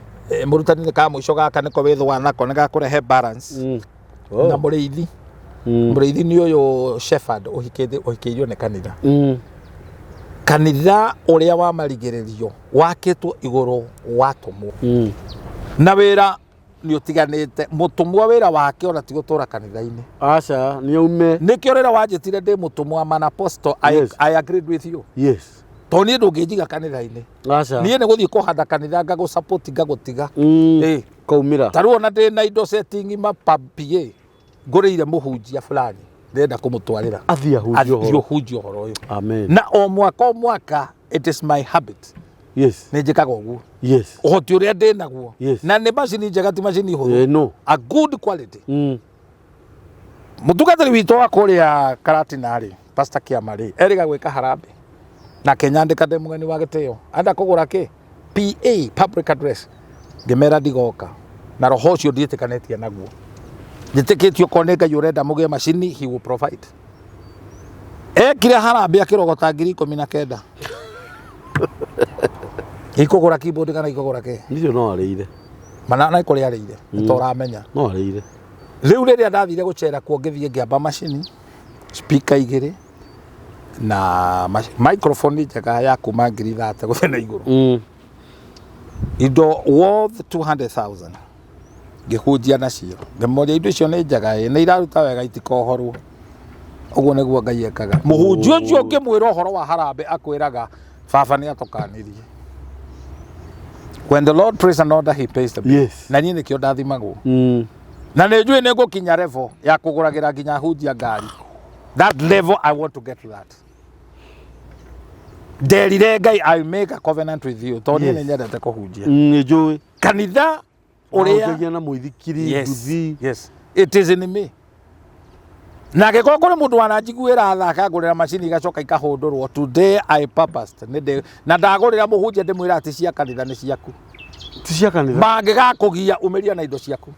ni ka mwisho gaka niko withwa nako nigakurehe balance na muriithi muriithi ni uyu shepherd uhikiirio ni kanitha kanitha uria wa marigiririo wakitwo iguru watumwo na wira ni utiganite mutumwa wira wake ona ti gutura kanitha-ini acha ni ume nikio rira wanjitire ndi mutumwa man apostle I agreed with you yes Thoni ndungijiga kanitha-ini acha nie ni guthii kuhanda kanitha ngagu support ngagutiga kaumira taru ona ndi na indo setting mapapie nguriire muhunjia fulani ndenda kumutwarira athia hunjio horo uyu amen na o mwaka it is my habit yes ni njikaga uguo yes uhoti uria ndi naguo yes na ni macini njega ti macini huthu no a good quality mutungatiri witu wa kuria Karatinari Pastor Kiamari eriga gwika harambe na kenyandika ndi mugeni wa gitio anda kugura ki PA public address ngimera ndigoka na roho ucio ndiitikanĩtie naguo nditikĩtio koneka yurenda mugie macini he will provide ekire harambe akirogota 19,000 ikugura keyboard kana ikugura ke ndiyo no arĩire mana na ikuri arĩire nitoramenya no arĩire riu riria ndathire gucera kuo ngithie ngiamba macini speaker igiri na microphone njega ya kuma 30,000 guthie na iguru indo worth 200,000 ngihunjia nacio ngemoria indo icio ni njega ni iraruta wega itikohorwo uguo niguo Ngai ekaga muhunjia ucio ngimwira uhoro wa harambe akwiraga baba ni atukanirie when the Lord prays and order he pays the bill yes na nie nikio ndathimagwo na ni njui ni ngukinya level ya kuguragira nginya hunjia ngari that level I want to get to that nderire Ngai I make a covenant with you toni ni nyendete kuhunjia ni njui kanitha uria na muithikiri nduthi yes it is in me Na gĩkorwo kũrĩ mũndũ wananjiguĩra athaka ngũrĩra macini igacoka ikahũndũrwo. Today I purposed. Na ndagũrĩra mũhunjia ndĩmwĩra atĩ cia kanitha nĩ ciaku. Ti cia kanitha. Mangĩgakũgia umeria na indo ciaku.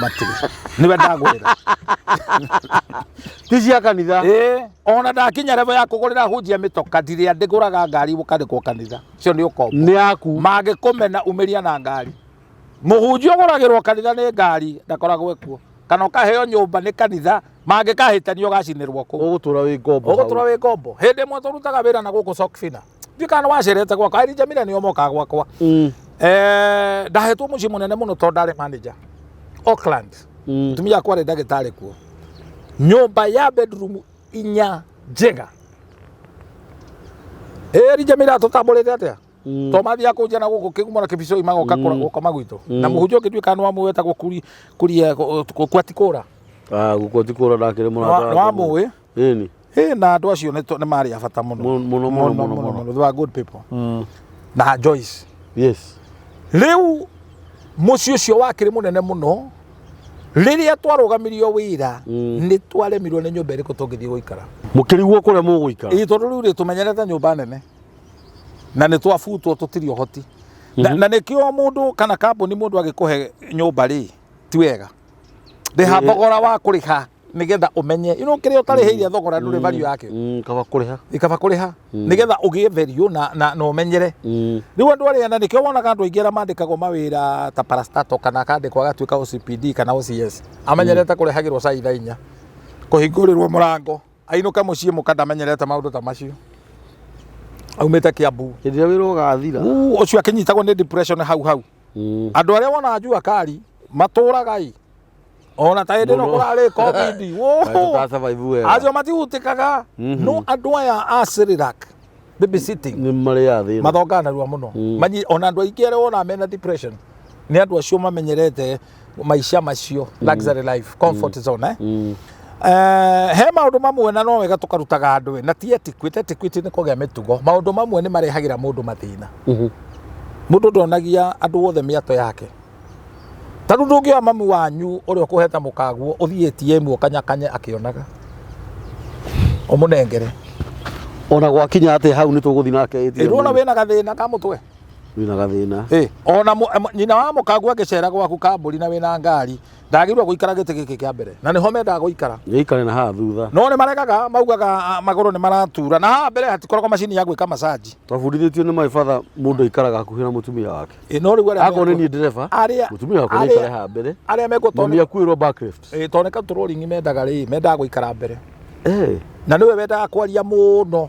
Matiri. Niwe ndagũrĩra. Ti cia kanitha. Ona ndakinya level ya kũgũrĩra hunjia mĩtoka ndirĩ ndĩgũraga ngari gũkandĩkwo kanitha. Cio nĩ ũkombo. Nĩ yaku. Mangĩkũmena umeria na ngari. Mũhunjia ũgũragĩrwo kanitha nĩ ngari ndakoragwo ekuo. Kana ũkaheo nyũmba nĩ kanitha mangĩkahĩtanio gacinĩrwo kũ. Ũgũtũra wĩ ngombo. Ũgũtũra wĩ ngombo. Hĩndĩ ĩmwe tũrutaga wĩra na gũkũ Sokfina. Ndikana wacerete gwakwa Eri Jamila nĩo mokaga gwakwa. Ndahetwo mũciĩ mũnene mũno tondũ ndarĩ manager. Auckland. Mutumia akwa arĩ ndagĩtarĩ kuo. Nyũmba ya bedroom 4 njega. Eri Jamila tũtambũrĩte atĩa? Tomathi akũnja na gũkũ kĩguma na kĩbico imagoka gũkoma gwitũ. Na mũhunjia ũngĩtuĩka nĩ wamwĩta kuria kwatikũra. Gũkwatikũra ndakĩrĩ mũrata. Nĩ wamũĩ? Ĩni. Na andũ acio nĩ marĩ abata mũno. Mũno. They were good people. Na Joyce. Yes. Rĩu mũciĩ ũcio wakĩrĩ mũnene mũno. Rĩrĩa twarũgamirio wĩra nĩ twaremirwo nĩ nyũmba ĩrĩkũ tũngĩthiĩ gũikara. Mũkĩrigwo kũrĩa mũgũikara. Tondũ rĩu tũmenyerete nyũmba nene. Na nĩ twabutwo tũtirĩ ũhoti. Na nĩkĩo mũndũ kana kambuni mũndũ agĩkũhe nyũmba rĩ ti wega. Rĩha thogora wa kũrĩha nĩgetha ũmenye kĩrĩa ũtarĩhĩire thogora ndũrĩ value yake. Ikaba kũrĩha nĩgetha ũgĩe value na ũmenyere. Rĩu andũ arĩa na nĩkĩo wonaga andũ aingĩ arĩa mandĩkagwo mawĩra ta parastato kana akandĩkwo agatuĩka OCPD kana OCS amenyerete kũrehagĩrwo cai thaa 4 kũhingũrĩrwo mũrango ainũka mũciĩ mũkandamenyerete maũndũ ta macio. Aumĩte Kiambu. Hĩndĩ ĩrĩa wĩra ũgathira. Ũcio akĩnyitagwo nĩ depression hau. Andũ arĩa wona njua kari matũraga ona ta hĩndĩ ĩno kũrarĩ COVID. Acio matihutĩkaga. No andũ aya a Sirirak babysitting. Nĩ marĩ athĩna. Mathonga narua mũno. Ona andũ aingĩ arĩa wona mena depression nĩ andũ acio mamenyerete maica macio luxury life comfort zone. He maũndũ mamwe na no wega tũkarutaga andũ na ti etiquette nĩ kũgĩa mĩtugo. Maũndũ mamwe nĩ marehagĩra mũndũ mathĩna. Mũndũ ndonagia andũ othe mĩato yake. Tondũ ndũngĩoya mami wanyu ũrĩa ũkũheta mũkaguo ũthiĩ ATM ũkanyakanye akĩonaga. Ũmũnengere. Ona gwakinya atĩ hau nĩ tũgũthiĩ nake ATM. Ĩrũna wĩna gathĩna ka mũtwe. Wĩna gathĩna. Ona nyina wa mũkaguo agĩcera gwaku kambũri na wĩna ngari ndagĩrĩirwo gũikara gĩtĩ gĩkĩ kĩa mbere. Na nĩho mendaga gũikara. Gĩikare na haha thutha. No nĩ maregaga maugaga magũrũ nĩ maratura na haha mbere hatikoragwo macini ya gwĩka massage. Twabundithĩtio nĩ my father mũndũ aikaraga hakuhĩ na mũtumia wake. No rĩu arĩa akorwo nĩ niĩ ndereba mũtumia wake nĩ aikare haha mbere. Arĩa megũtona nĩ akuĩrwo backlift. Toneka tũrũringi mendaga gũikara mbere. Na nĩwe wendaga kwaria mũno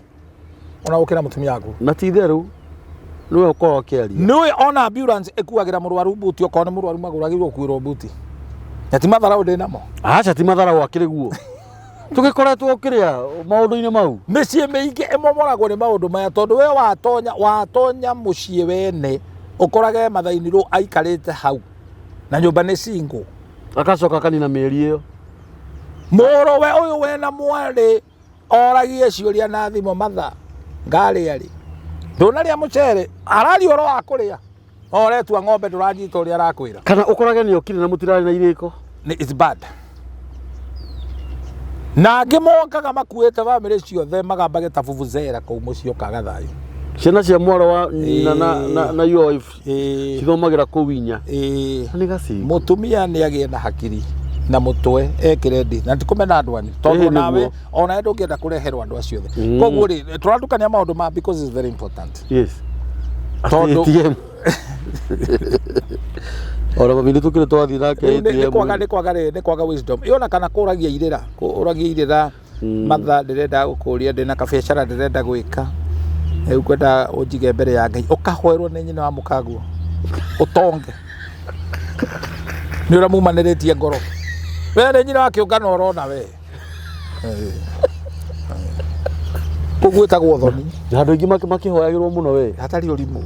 ona gũkĩra mũtumia waku. Na ti therũ nĩwe ũkoragwo akĩaria. Nĩwe ona ambulance ĩkuagĩra mũrwaru mbuti okorwo nĩ mũrwaru magũragĩrwo kuĩrwo mbuti. Na ti matharaũ ndĩ namo. Aca ti matharaũ akĩrĩ guo. Tũgĩkoretwo kĩrĩa maũndũ-inĩ mau. Mĩciĩ mĩingĩ ĩmomoragwo nĩ maũndũ maya tondũ we watonya mũciĩ wene ũkorage mathainirwo aikarĩte hau na nyũmba nĩ single. Agacoka kanina mĩeri ĩyo. Mũrũwe ũyũ wena mwarĩ oragie ciũria na thimũ matha ngarĩ arĩ. Ndũnarĩa mũcere arari oro wa kũrĩa. Oretua ng'ombe ndũranyita ũrĩa arakwĩra. Kana ũkorage nĩ okire na mũtirarĩ na irĩko. It's bad. Na angĩ mokaga makuĩte bamĩrĩ ciothe magambage ta vuvuzela kũu mũciĩ ũkaga thayũ. Ciana cia mwaro wa na your wife cithomagĩra kũu inya. Nĩ gacigo. Mũtumia nĩ agĩe na hakiri na mũtwe ekĩre ndi na tikũmena andũ anyu tondũ nawe ona ndũngĩenda kũreherwo andũ acio othe. Koguo rĩ tũratukania maũndũ ma because it's very important. Yes. Tondũ ora mabindi tukire twathi nake ATM nĩ kwaga wisdom. Yona kana kũragia irĩra matha ndĩrenda gũkũria ndĩna kabiacara ndĩrenda gwĩka. Rĩu kwenda ũnjige mbere ya Ngai ũkahoerwo nĩ nyina wa mũkaguo ũtonge. Nĩ ũramumanĩrĩtie ngoro. We nĩ nyina wa kĩũngano ũrona we. Kũgwĩtagwo Thoni. Na andũ aingĩ makĩhoyagĩrwo mũno we. Hatarĩ ũrimũ.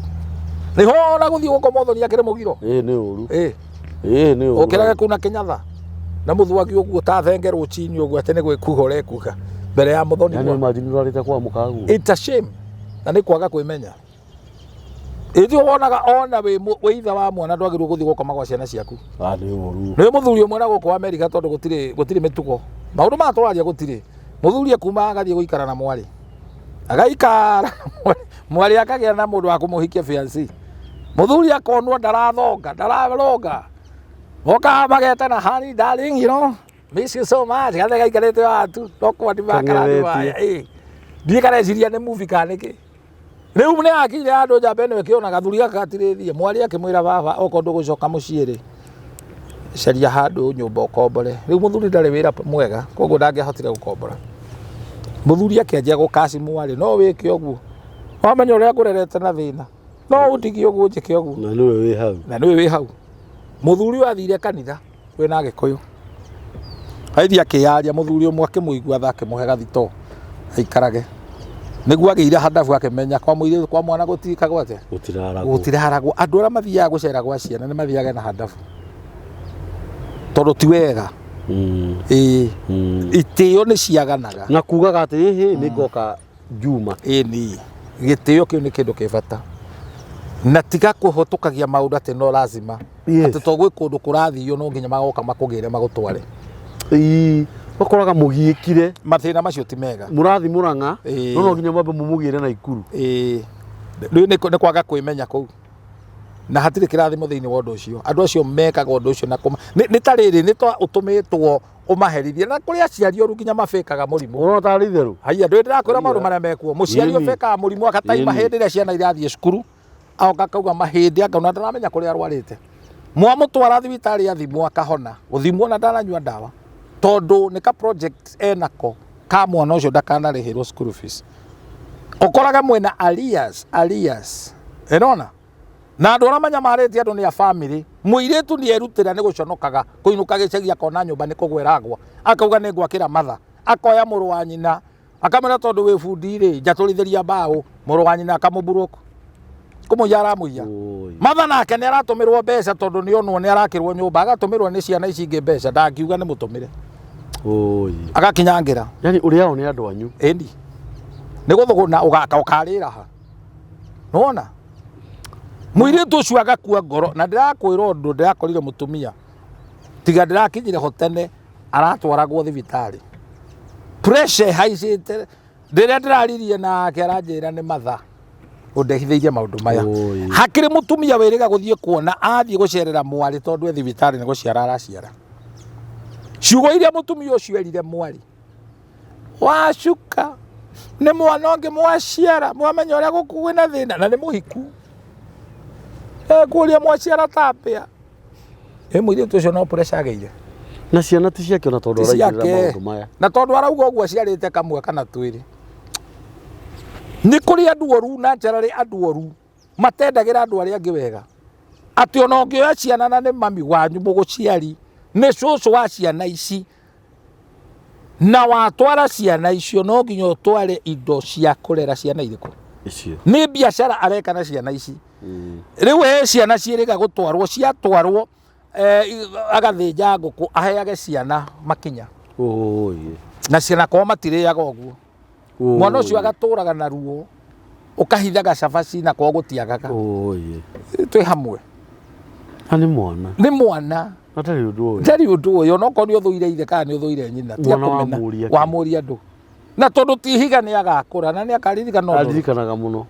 Nĩho ona gũthiĩ gũkoma Thoni akĩrĩ mũgiro. Nĩ ũru. Nĩ ũru. Ũkĩrage kuna Kĩnyatha. Na mũthwagi ũguo ta thenge rũcinĩ ũguo atĩ nĩ gwĩkuga ũrekuga mbere ya Mũthoni. Na imagine ũrarĩte kwa mũkaguo. It's a shame. Na nĩ kwaga kwĩmenya. Ĩthio wonaga ona wĩ itha wa mwana ndwagĩrĩirwo gũthiĩ gũkoma gwa ciana ciaku. Nĩ ũru. Nĩ mũthuri ũmwe na gũkũ Amerika tondũ gũtirĩ mĩtugo. maundu matũraria gũtirĩ mũthuri akuma agathie gũikara na mwari agaikara mwari akagĩa na mũndũ wa kũmũhikia fiancé mũthuri akonwo ndararonga oka mageta na honey darling, you know, miss you so much gathe gaikarĩte watu ndokwa ndimakara waya ndiye kareciria nĩ movie kanĩkĩ rĩu nĩ akire andũ njamba ĩno ĩkĩona gathuri gaka gatirĩthie mwari akĩmwĩra baba oko ndũgũcoka mũciĩ rĩ caria handũ nyũmba ũkombore rĩu mũthuri ndarĩ wĩra mwega koguo ndangĩahotire gũkombora mũthuri akĩanjia gũkaci mwari no wĩke ũguo wamenya ũrĩa ngũrerete na thĩna no ũndigie ũguo njĩke ũguo na nĩwe wĩ hau mũthuri athire kanitha kwĩna Gĩkũyũ aithi akĩyaria mũthuri ũmwe akĩmũigua tha akĩmũhe gathito aikarage nĩguo agĩire handabu akĩmenya kwa mũirĩtu kwa mwana gũtikagwo atĩa gũtiraragwo andũ arĩa mathiaga gũcera gwa ciana nĩ mathiaga na handabu tondũ ti wega itĩo nĩ ciaganaga na kugaga atĩ hĩ nĩ ngoka Juma ni gĩtĩo kĩu nĩ kĩndũ kĩ bata na tiga kũhũtũkagia maũndũ atĩ no lazima atĩ to gwĩ kũndũ kũrathio no nginya magoka makũgĩre magũtware bakoraga mũgiĩkire mathĩna macio ti mega mũrathi Mũrang'a no nginya mwambe mũmũgĩre na Ikuru rĩu nĩ kwaga kwĩmenya kũu na hatirĩ kĩrathimo thĩinĩ wa ũndũ ũcio andũ acio mekaga ũndũ ũcio na nĩ ta rĩrĩ nĩ ta ũtũmĩtwo ũmaherithie na kũrĩa aciari ũru nginya mabĩkaga mũrimũ ũrona itherũ haiya ndĩ ndĩrakwĩra maũndũ marĩa mekuo mũciari ũbĩkaga mũrimũ akataima hĩndĩ ĩrĩa ciana irathiĩ cukuru aoka akauga mahĩndĩ akauna ndaramenya kũrĩa arwarĩte mwamũtwara thibitarĩ athimwo akahona gũthimwo na ndananyua ndawa tondũ nĩ ka project enako ka mwana ũcio ndakanarĩhĩrwo school fees ũkoraga mwena alias ĩrona na andũ arĩa manyamarĩtie andũ nĩ a family mũirĩtu nĩ erutĩra nĩ gũconokaga kũinũka gĩcagi akona nyũmba nĩ kũgweragwo akauga nĩ ngwakĩra matha akoya mũrũ wa nyina akamera tondũ wĩ bundi rĩ njatũrithĩria mbaũ mũrũ wa nyina akamũburũku kũmũiya aramũiya matha nake nĩ aratũmĩrwo mbeca tondũ nĩ onwo nĩ arakĩrwo nyũmba agatũmĩrwo nĩ ciana ici ingĩ mbeca ndangiuga nĩ mũtũmĩre agakinyangĩra yani ũrĩa ao nĩ andũ anyu ĩni nĩ gũthũgũna ũkarĩra ha nĩwona mũirĩtu ũcio agakua ngoro na ndĩrakwĩra ũndũ ndĩrakorire mũtumia tiga ndĩrakinyire ho tene aratwaragwo thibitarĩ pressure haicĩte rĩrĩa ndĩraririe nake aranjĩra nĩ matha ũndehithĩirie maũndũ maya hakĩrĩ mũtumia wĩrĩga gũthiĩ kuona athiĩ gũcerera mwari tondũ thibitarĩ nĩ gũciara araciara ciugo iria mũtumia ũcio erire mwari wacuka nĩ mwana ũngĩ mwaciara mwamenya ũrĩa gũkũ kwĩna thĩna na nĩ mũhiku kũria mwaciara tapĩa mũirĩtu ũcio no pressure agĩire na ciana ti ciake ona tondũ araigĩrĩra maũndũ maya na tondũ arauga ũguo aciarĩte kamwe kana twĩrĩ nĩ kũrĩ andũ oru na njararĩ andũ oru matendagĩra andũ arĩa angĩ wega atĩ ona ũngĩoya ciana na nĩ mami wanyu mũgũciari nĩ cũcũ wa ciana ici na watwara ciana icio no nginya ũtware indo cia kũrera ciana irĩkũ icio nĩ biacara areka na ciana ici rĩu ciana ciĩrĩga gũtwarwo ciatwarwo agathĩnja ngũkũ aheage ciana makinya na ciana kwao matirĩaga ũguo mwana ũcio agatũraga na ruo ũkahithaga cabaci na kwao gũtiagaga twĩ hamwe nĩ mwana ndarĩ ũndũ ũyũ onokorwo nĩ ũthũire ithe kana nĩ ũthũire nyina tiga kũmena wamũria andũ na tondũ ti higa nĩ agakũra na nĩ akaririkanaga mũno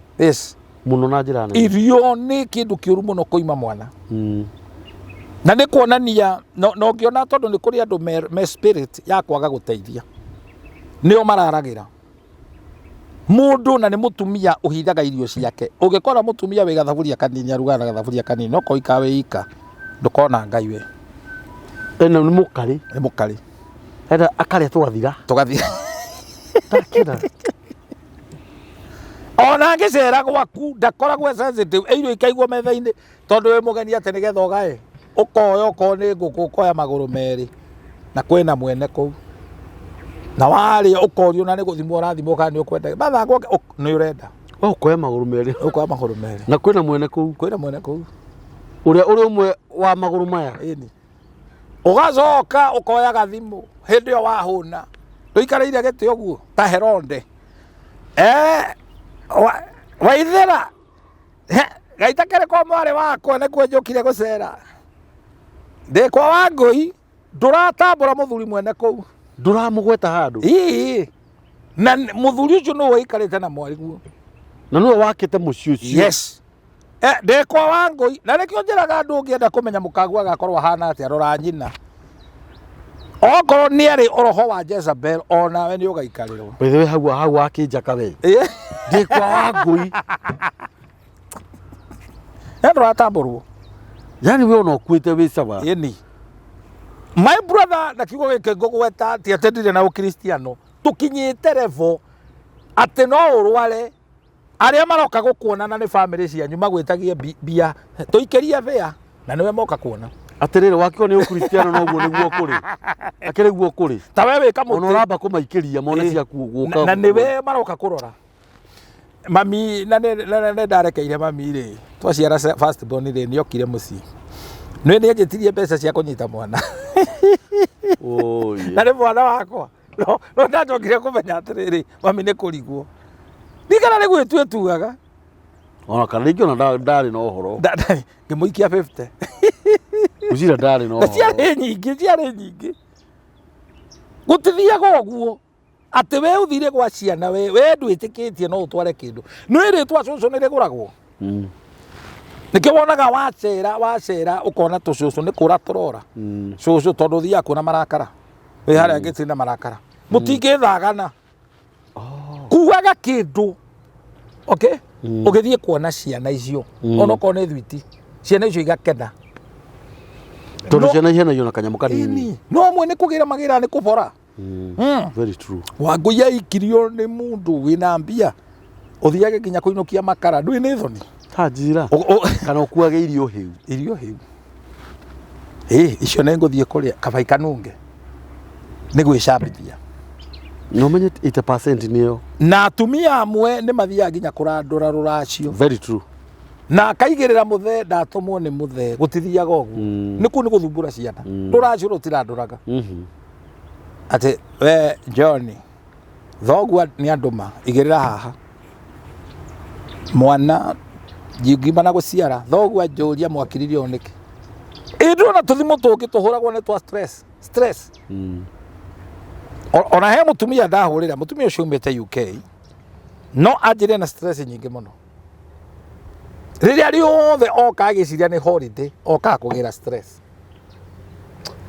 mũno na njĩra nene irio nĩ kĩndũ kĩũru mũno kũima mwana na nĩ kuonania na ũngĩona tondũ nĩ kũrĩ andũ me spirit ya kwaga gũteithia nĩo mararagĩra mũndũ na nĩ mũtumia ũhithaga irio ciake ũngĩkora mũtumia wĩ gathaburia kanini arugaga gathaburia kanini no koika wĩ ika ndũkona Ngai we eno nĩ mũkarĩ enda akarĩa tũgathira ona ngĩcera gwaku ndakoragwo sensitive irio ikaigwo metha-inĩ tondũ wĩ mũgeni atĩ nĩgetha ũgae ũkoya okorwo nĩ ngũkũ ũkoya magũrũ merĩ na kwĩna mwene kũu na warĩa ũkorio na nĩ gũthimwo ũrathimwo kana nĩ ũkwenda mathangwo nĩ ũrenda ũkoya magũrũ merĩ na kwĩna mwene kũu ũrĩa ũrĩ ũmwe wa magũrũ maya ũgacoka ũkoya gathimũ hĩndĩ ĩyo wahũna ndũikarĩire gĩtĩ ũguo ta Heronde Waithĩra gaita kĩrĩ kwa mwarĩ wakwa nĩkuo njũkire gũcera ndĩ kwa Wangũi ndũratambũra mũthuri mwene kũu Nduramugweta handu. Na muthuri ucio no waikarite na mwariguo. Na no wakite muciĩ ucio. Yes. Ndekwa Wangui na rekio njiraga andu ngienda kumenya mukagu agakorwo hana atia rora nyina. Okorwo ni ari oroho wa Jezebel ona we ni ugaikarĩrwo. By the way hau akinjaka we. Ndekwa Wangui. Ratamburwo. Yani we ona okuite we sawa. Yeni. My brother na kiugo gike ngugweta ati atendire na ukristiano tukinyite level ati no urware aria maroka gukuonana ni family cianyu magwitagie bia tuikerie bia na niwe moka kuona atirire wakio ni ukristiano no guo niguo kuri akire guo kuri ta wewe kama ona ramba kumaikiria mone cia kuoka na niwe maroka kurora mami na ne ndarekeire mami ri twaciara first born ri ni okire muci nwe ni njetirie mbeca cia kunyita mwana na ni mwana wakwa no ndacokire kumenya atiriri mami ni kurigwo ndigana ni gwitwe tuaga ona kana rĩngĩ ona ndarĩ na ũhoro ngĩmũikia 50 ucira ndarĩ na ũhoro ciarĩ nyingĩ gũtithiaga ũguo atĩ we ũthire gwa ciana we ndwĩtĩkĩtie no ũtware kĩndũ nĩ rĩtwa cũcũ nĩ rĩgũragwo nĩkĩo wonaga wacera ũkona tũcũcũ nĩ kũra tũrora cũcũ tondũ ũthiaga kuona marakara wĩ harĩa ngĩtinda marakara mũtingĩthagana kuaga kĩndũ okay ũgĩthiĩ kuona ciana icio ona okorwo nĩ thwiti ciana icio igakena tondũ ciana ihenagio na kanyamũ kanini no amwe nĩ kũgĩra magĩra nĩ kũbora very true Wangui aikirio nĩ mũndũ wĩna mbia ũthiage nginya kũinũkia makara ndũĩ nĩ thoni ta njira kana ũkuage irio hĩu icio nĩ ngũthiĩ kũrĩa kabai kanunge nĩ gwĩcambithia no menye 80% nĩyo na atumia amwe nĩ mathiaga nginya kũrandũra rũracio very true na akaigĩrĩra mũthee ndatũmwo nĩ mũthee gũtithiaga ũguo nĩ kũu nĩ gũthumbũra ciana rũracio rũtirandũraga atĩ we John thoguo nĩ andũma igĩrĩra haha mwana ngiuma na gũciara thoguo anjũria mwakiririe o nĩkĩ ĩndũ na tũthimũ tũngĩ tũhũragwo nĩ twa stress ona he mutumia ndahurira mutumia ucio umete UK no anjire na stress nyingĩ mũno rĩrĩa riothe oka agĩciria nĩ holiday oka kũgĩra stress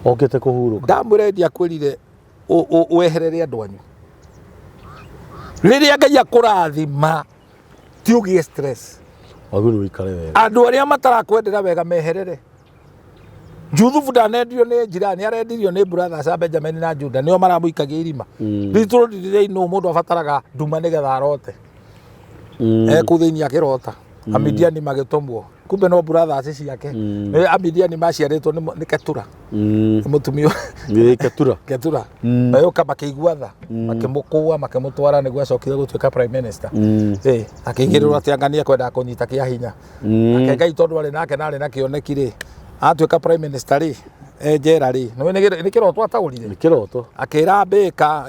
okete kũhurũka ndamwĩra ndiakwĩrire weherere andũ anyu rĩrĩa Ngai akũrathima ti ũgĩe stress wagĩrĩirwo ũikare wega andũ arĩa matarakwendera wega meherere Juthubu ndanendirio nĩ njirani arendirio nĩ brother sa Benjamin na Juda nĩo maramũikagia irima ritũ rĩrĩ no mũndũ abataraga nduma nĩgetha arote kũu thĩinĩ akĩrota Amidiani magĩtũmwo kumbe no brother aci ciake Amidiani maciarĩtwo nĩ ketura mũtumia ketura mayoka makĩigua tha makĩmũkũa makĩmũtwara nĩguo acokire gũtuĩka prime minister akĩigĩrĩrwo atĩ angania kwendaga kũnyita kĩa hinya nake Ngai tondũ arĩ nake na arĩ na kĩoneki rĩ atuĩka prime minister rĩ njera rĩ nĩ kĩroto ataũrire nĩ kĩroto akĩra mbĩka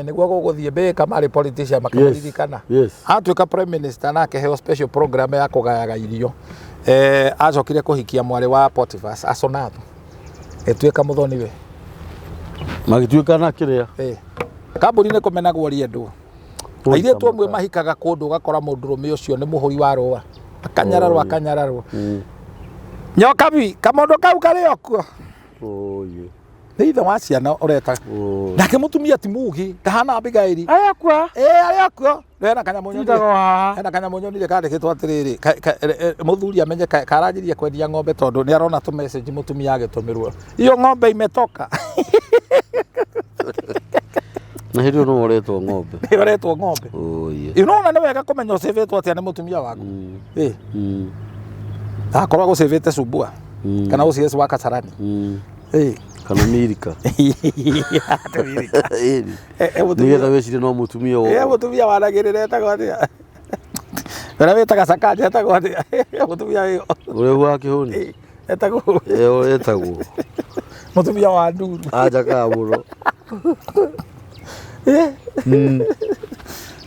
nĩguo gũgũthiĩ mbĩka marĩ politician makamũririkana atuĩka prime minister na akĩheo special program ya kũgayaga irio acokire kũhikia mwarĩ wa Potiphar Asonathu etuĩka mũthoni we magĩtuĩka na kĩrĩa kambũri-inĩ kũmenagwo rĩendwo airĩtu amwe mahikaga kũndũ ũgakora mũndũrũme ũcio nĩ mũhũri wa rũa akanyararwo nyokabi kamondo kau karĩ okuo nĩ ithe wa ciana ũreta nake mũtumia ti mugi kahana Abigaili arĩ akuo hena kanyamũnyonire kandĩkĩtwo atĩrĩrĩ mũthuri amenye karanjirie kwendia ng'ombe tondũ nĩ arona tũ message mũtumia agĩtũmĩrwo iyo ng'ombe imetoka na hĩndĩ ĩyo no ũretwo ng'ombe inona nĩ wega kũmenya ũcĩvĩtwo atĩa nĩ mũtumia waku akorwo gũcĩvĩte Sumbua kana ũcies wa Kasarani kana Mirika nĩgetha wecire no mũtumia mũtumia wanagĩrĩra etagwo atĩa ũrĩa wĩtaga Sakaja etagwo atĩa mũtumia ũrĩa wa Kĩhũni etagwo mũtumia wa Nduru anjakaga mũno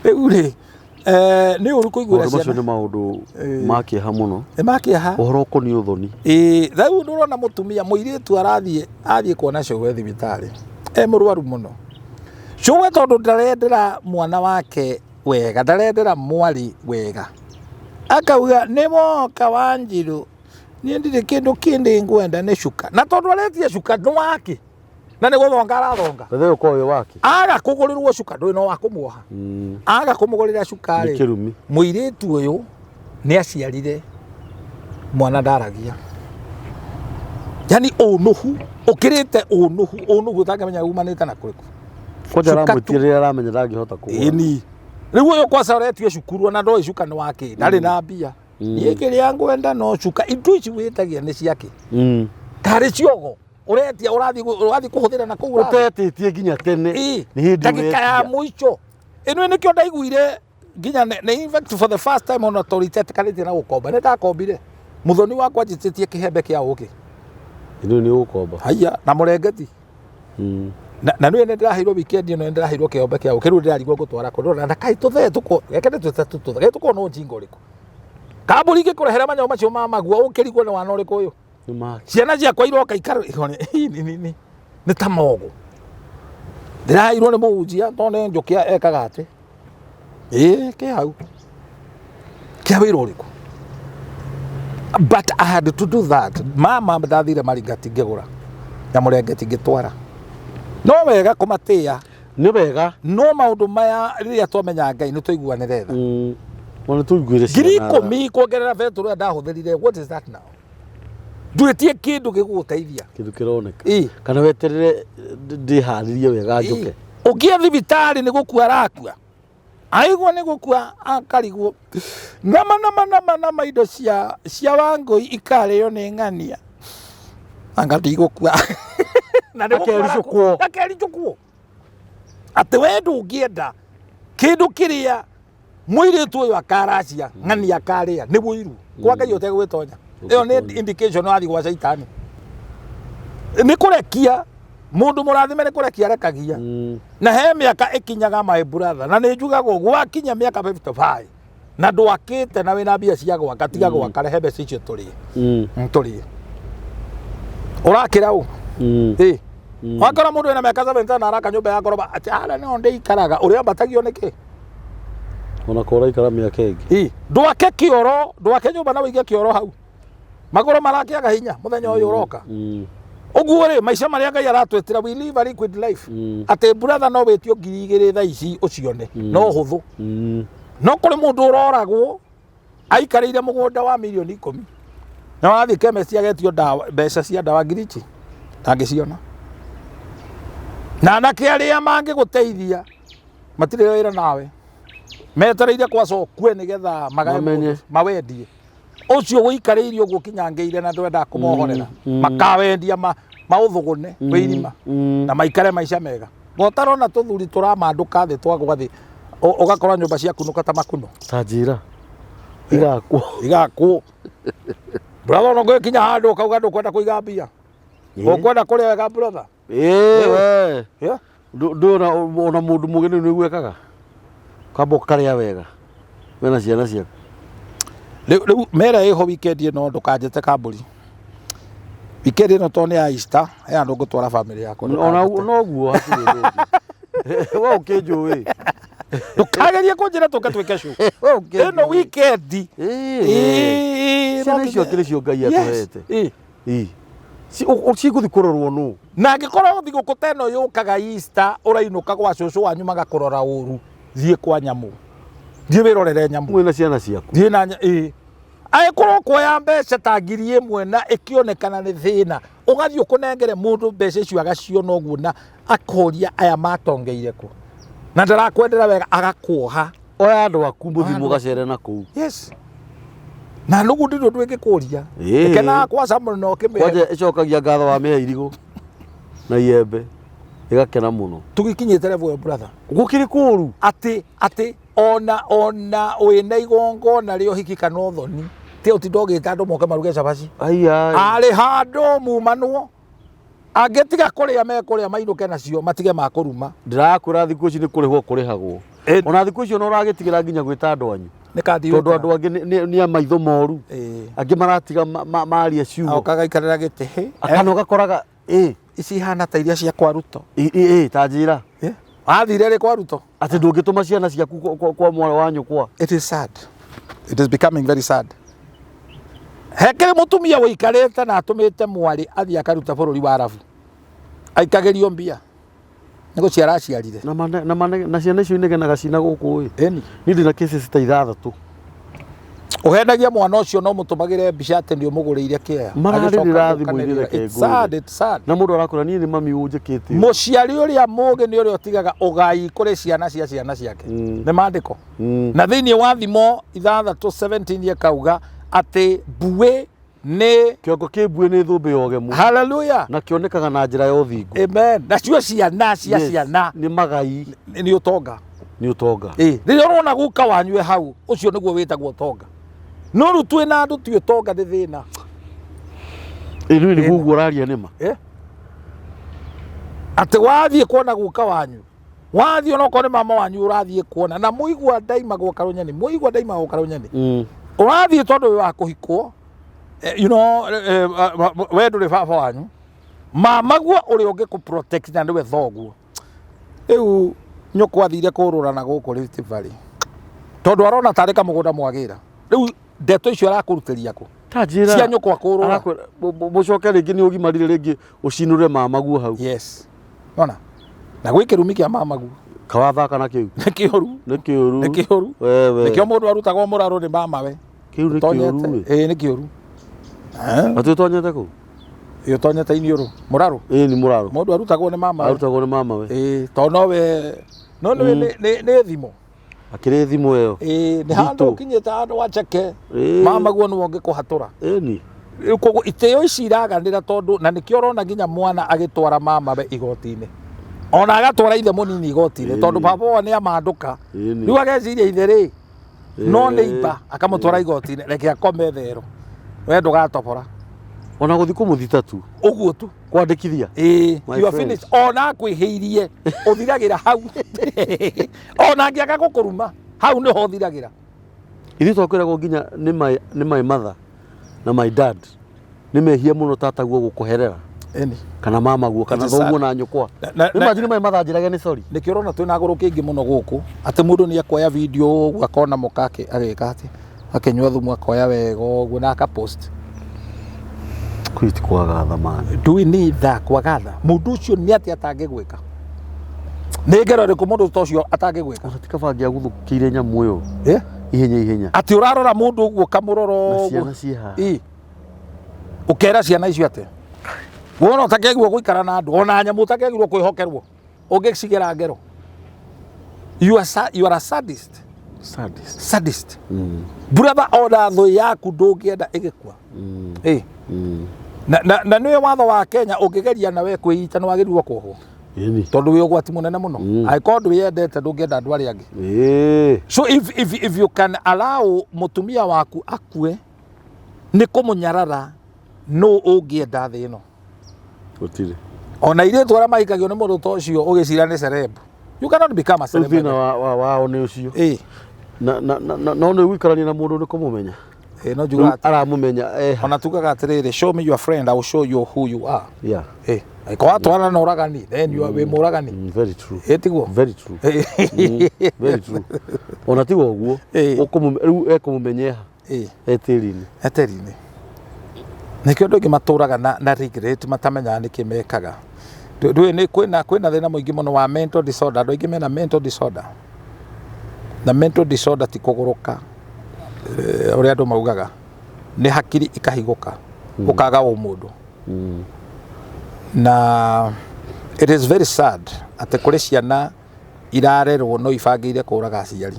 rĩu rĩ nĩ ũru kũiguĩra ciana macio nĩ maũndũ makĩeha mũno makĩeha ũhoro ũkoniĩ ũthoni rĩu nĩũrona mũtumia mũirĩtu athiĩ kuona cũwe thibitarĩ mũrwaru mũno Cuwe tondu ndarendera mwana wake wega, ndarendera mwari wega. Akauga nĩ moka Wanjiru, niĩ ndirĩ kĩndũ kĩndĩ ngwenda nĩ cuka. Na tondu aretie cuka nĩ wake. Na nĩ gũthonga arathonga. Bethe uko uyu wake. Aga kũgũrĩrwo cuka ndũĩ no wa kũmuoha. Aga kũmũgũrĩra cuka rĩ. Kĩrumi. Mũirĩtu ũyũ nĩ aciarire mwana ndaragia. Yani ũnuhu, ũkĩrĩte ũnuhu ũtangemenya umanĩte na kũrĩkũ. Koja aramwĩtire aramenya ndangĩhota kũgũra. Ĩni. Rĩu ũyũ kwaca ũretio cukuru na ndoĩ cuka nĩ wake, ndarĩ na mbia. Niĩ kĩrĩa ngwenda no cuka. Indo ici wĩtagia nĩ ciake. Tarĩ ciogo. Uretia ũrathi kũhũthĩra na kũgũra. Ũtetĩtie nginya tene. Nĩ hĩndĩ ndagĩka ya mũico. Ĩno nĩkĩo ndaiguire nginya in fact for the first time on authority etikanĩtie na gũkomba. Nĩ ndakombire. Muthoni wakwa njĩtĩtie kĩhembe kĩa ũkĩ. Ĩno nĩ gũkomba. Haiya na mũrengeti. Na nĩ ndĩraheirwo weekend ĩno ndĩraheirwo kĩhembe kĩa ũkĩ. Rĩu ndĩrarigwo gũtwara kũndũ na kai tũthee tũko. Reke tũtũ. Reke tũko no jingo ũrĩkũ. Kambũri ngĩkũrehera manyau macio ma magua ũkĩrigwo nĩ wana ũrĩkũ ũyũ. Ciana ciakwa iroka ikara nĩ ta mogo. Ndĩraheirwo nĩ mũhunjia to nĩ njũkĩ ekaga atĩ. Kĩ hau. Kĩa wĩra ũrĩkũ. But I had to do that. Mama ndathire maringati ngĩgũra. Na mũrengeti ngĩtwara. No wega kũmatĩa. Nĩ wega. No maũndũ maya rĩrĩa twamenya Ngai nĩ tũiguanĩre tha. Ona tũiguire ciana. 10,000 kuongerera betũ rĩa ndahũthĩrire. What is that now? Ndũĩtie kĩndũ gĩgũteithia. Kĩndũ kĩroneka. Kana weterere ndĩharĩrie wega njoke. Ũngĩe thibitarĩ nĩ gũkua arakua. Aigua nĩ gũkua akarigwo. Nama indo cia Wangũi ikarĩo nĩ ng'ania. Anga ndigũkua. Na akericũkwo. Atĩ we ndũngĩenda kĩndũ kĩrĩa mũirĩtu ũyũ akaracia ng'ania akarĩa nĩ mũiru. Kwa Ngai ũtegwĩtonya. Ĩyo nĩ indication wathi gwa Caitani. Nĩ kũrekia mũndũ mũrathime nĩ kũrekia arekagia. Na he mĩaka ĩkinyaga my brother. Na nĩ njugaga ũguo wakinya mĩaka 55 na ndwakĩte na wĩna mbia cia gwaka tiga gwaka rehe mbeca icio tũrĩe. Ũrakĩra ũ? Wakora mũndũ wĩna mĩaka 70 na araka nyũmba ya ngoroba atĩ ara nĩho ndĩikaraga ũrĩa mbatagio nĩkĩ? Ona kora ikara mĩaka ĩngĩ. Ndwake kĩoro, ndwake nyũmba na wĩige kĩoro hau. Magũrũ marakĩaga hinya mũthenya ũyũ ũroka. Ũguo rĩ maica marĩa Ngai aratwĩtĩra we live a liquid life. Atĩ brother no wĩtio 2,000 thaa ici ũcione no hũthũ. No kũrĩ mũndũ ũroragwo aikarĩire mũgũnda wa milioni 10. Na wathiĩ chemist agetio mbeca cia ndawa ngirichi ndangĩciona. Na anake arĩa mangĩgũteithia matirĩ wĩra nawe. Metereire kwacokue nĩgetha magae mawendie. Ũcio wĩikarĩirio ũguo kinyangĩire na ndwenda kũmohorera. Makawendia maũthũgũne wĩirima na maikare maica mega. Gotarona tũthuri tũramandũka thĩ twagwa thĩ. Ũgakora nyũmba ciaku nuka ta makuno. Tanjira. Igakwo. Brother no gũkinya handũ ukauga ndũkwenda kũiga mbia. Ũkwenda kũrĩa wega brother. We. Ndũna ona mũndũ mũgeni nĩ gwekaga. Kamba ũkarĩa wega. Wena ciana ciaku. Rĩu mera ĩho weekend ĩno ndũkanjĩte kambũri. Weekend ĩno to nĩ ya Easter, ya andũ ngũtwara family yakwa. Ona noguo hatirĩ ndũngĩ. We ũkĩnjũĩ. Ndũkagerie kũnjĩra tũke twĩke show. Ĩno weekend. Ciana icio kĩrĩ cio Ngai atũhete. Cigũthiĩ kũrorwo nũ. Na angĩkorwo thigũkũ ta ĩno yũkaga Easter ũrainũka gwa cũcũ wanyu magakũrora ũru. Thiĩ kwa nyamũ. Thiĩ wĩrorere nyamũ. Mwĩna ciana ciaku. Thiĩ na agĩkorwo kuoya mbeca ta 1,000 na ĩkĩonekana nĩ thĩna ũgathiĩ ũkũnengere mũndũ mbeca icio agaciona ũguo na akoria aya matongeire kũ na ndarakwendera wega agakuoha oya andũ aku mũthiĩ mũgacere na kũu. Yes. Na nũgu ndĩrĩ ũndũ ĩngĩkũria. Ĩkenaga kwaca mũno kĩmwe. Kwanja ĩcokagia ngatho wa mĩhe irigũ na iembe ĩgakena mũno. Tũgĩkinyĩte level brother. Gũkĩrĩ kũru. Atĩ ona wĩna igongona rĩo hiki kana ũthoni. Te ũtindogĩte andũ moke maruge cabaci. Arĩ handũ mumanwo. Angĩtiga kũrĩa mekũrĩa mainũke nacio matige ma kũruma. Ndĩrakũra thikũ ici nĩ kũrĩhwo kũrĩhagwo. Ona thikũ icio no ũragĩtigĩra nginya gwĩta andũ anyu. Tondũ andũ angĩ nĩ maitho moru. Angĩ maratiga maria ciugo. Okagaikarĩra gĩtĩ. Akana ũgakoraga ici hana ta iria cia kwaruto. Tanjira. Athire ri kwa Ruto. Ati ndungituma ciana ciaku kwa mwana wa nyukwa. It is sad. It is becoming very sad. Hekere mutumia wikarite na atumite mwari athi akaruta bururi wa Arabu. Aikagerio mbia. Niko ciara ciarire. Na ciana icio inegenaga cina guku ĩ. Eni. Ni ndina cases ta 6. Uhendagia mwana ucio no mutumagire mbica ati ndi umuguriire kia. Mararira thimũ irire kengũ. It's sad. Na mundu arakora nie ni mami unjikite. Muciari uria muge ni uria utigaga ugai kuri ciana ciake. Ni mandiko. Na thiini wa thimo 6:17 yakauga ati buwe ni kiongo ki buwe ni thumbe yogemu. Hallelujah. Na kionekaga na njira ya uthingu. Amen. Na cio ciana ciana ni magai ni utonga. Ni utonga. Riria urona guka wanywe hau ucio niguo witagwo utonga. No ru twina andu ti utonga ndi thina. Riu ni gugu uraria nima. Ati wathie kuona guka wanyu. Wathie no kone mama wanyu urathie kuona na muigwa daima gwokarunyani. Muigwa daima gwokarunyani. Urathie tondu wa kuhikwo. You know we nduri baba wanyu. Mama guo uri ungi ku protect na ndiwe thoguo. Riu nyoko athire kurura na guku Rift Valley. Tondu arona tarika mugunda mwagira. Riu ndeto icio arakurutĩria kũ tajira cia nyũkwa kũrũra mũcoke rĩngĩ nĩ ũgimarire rĩngĩ ũcinũre mamaguo hau. Yes ona na gwĩ kĩrumi kĩa mamaguo kawathaka na kĩu nĩ kĩũru wewe nĩkĩo mũndũ arutagwo mũrarũ nĩ mamawe kĩu nĩ kĩũru nĩ kĩũru atũtonyete kũ ũtonyete iniũrũ mũrarũ nĩ mũrarũ mũndũ arutagwo nĩ mamawe tondũ nowe no nĩ thimo akire thimu ĩyo nĩ handũ ũkinyĩte handũ wa Ciake mamaguo nĩwe ũngĩkũhatũra ĩni koguo itĩo ici iraganĩra tondũ na nĩkĩo ũrona nginya mwana agĩtwara mamawe igoti-inĩ ona agatwara ithe mũnini igoti-inĩ tondũ baba wao nĩ amandũka rĩu ageciria ithe rĩ no nĩ imba akamũtwara igoti-inĩ reke akome therũ we ndũgatobora ona gũthi kũmũthita tu ũguo tu kwandĩkithia you are finished ona kwĩhĩirie ũthiragĩra hau ona angĩaga gũkũruma hau nĩho ũthiragĩra ithuĩ twakwĩragwo nginya nĩ my mother na my dad nĩ mehia mũno tataguo gũkũherera kana mamaguo kana thoguo na nyũkwa imagine my mother anjĩrage nĩ sorry nĩkĩo ũrona twĩna ngũrũ kĩingĩ mũno gũkũ atĩ mũndũ nĩ akoya video ũguo akona mũkake agĩka atĩ akĩnyua thumu akoya wega ũguo na akapost kwiti kwagatha man do we need that kwagatha mundu ucio ni ati atangĩgwĩka nĩ ngero rĩkũ mũndũ ta ũcio atangĩgwĩka atikabangia gũthũkĩire nyamũ ĩyo ihenya ati ũrarora mũndũ ũguo kamũroro ũguo ciana ciha ũkera ciana icio atĩ wona ũtakĩagĩrwo gũikara na andũ ona nyamũ ũtakĩagĩrwo kwĩhokerwo ũngĩcigera ngero you are a sadist brother ona thũ yaku ndũngĩenda ĩgĩkua na nĩwe watho wa Kenya ũngĩgeria nawe kwĩita nĩwagĩrĩirwo kuohwo tondũ wĩ ũgwati mũnene mũno angĩkorwo ndwĩyendete ndũngĩenda andũ arĩa angĩ so if you can allow mũtumia waku akue nĩ kũmũnyarara no ũngĩenda thĩ ĩno gũtirĩ ona irĩtu arĩa mahikagio nĩ mũndũ ta ũcio ũgĩcira nĩ celeb you cannot become a celeb thĩna wao nĩ ũcio no nĩ gũikarania na mũndũ nĩ kũmũmenya no juga aramumenya ona tugaga atiriri show me your friend I will show you who you are kwa twana na uragani then you are muragani very true etiguo very true very true ona tigo guo ekumumenyeha eterine nikio ndogi maturaga na regret matamenya niki mekaga ndwe kwina thina muingi muno wa mental disorder ndogi mena mental disorder na mental disorder ti kuguruka ũrĩa andũ maugaga nĩ hakiri ikahigũka ũkaga mũndũ na it is very sad atĩ kũrĩ ciana irarerwo no ibangĩire kũraga aciari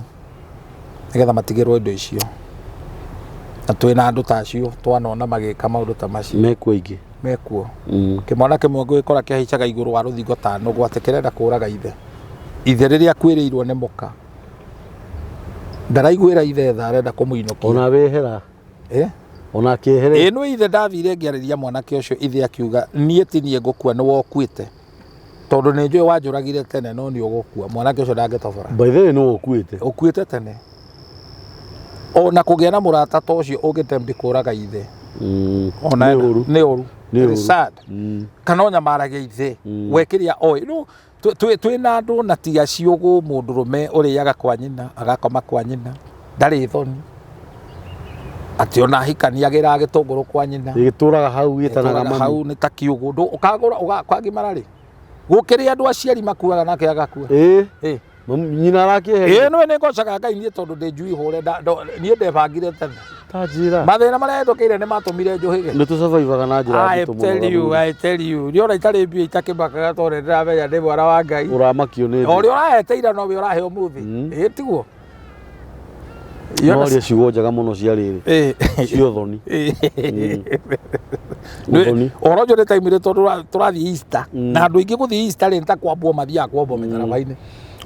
nĩgetha matigĩrwo indo icio na twĩna andũ ta acio twanona magĩka maũndũ ta macio mekuo kĩmwana kĩmwe ngũgĩkora kĩhaicaga igũrũ wa rũthingo tano gwatĩ kĩrenda kũraga ithe rĩrĩa kwĩrĩirwo nĩ mũka ndaraiguĩra ithe tha arenda kũmũinokia ona wehera ona kĩehere no ithe ndathire ngĩarĩria mwanake ũcio ithe akiuga niĩ ti niĩ ngũkua nĩ wokuĩte tondũ nĩ njũĩ wanjũragire tene no nĩ ũgũkua mwanake ũcio ndangĩtobora by the way no ũkuĩte tene ona kũgĩa na mũrata ta ũcio ũngĩtembi kũraga ithe ona nä å ru sad kana onya marage ithe wekiria oi no twä na andå na tiga ciågå må ndå rå me å rä aga kwa nyina agakoma kwa nyina ndarä thoni atä ona hikaniagä ra gä tå ngå rå kwa nyina gä tå raga hau gä tanaga mami hau nä ta kä å gå ndå å kagå ra kwagimara rä gå kä rä andå aciari makuaga nake agakua nyina arakä no nä ngocaga Ngai niä tondå ndä njui hå re niä ndebangire tene tanjira mathä na marä hetå kä ire nä matå mire njå hä ge nä tå survivaga na njä ra I tell you nä ona itarä mbia itakä makaga tondå ndä ndäramenya ndä mwana wa Ngai å ramakio nä o rä å rahete ira no we å rahe å må thä ä tiguo noria ciugo njega må no ciarä rä cio thoni å ro njå nä taimä rä tondå tå rathiä Easter na andå ingä gå thiä Easter rä nä ta kwambwo mathiaga kwambwo mä tharabainä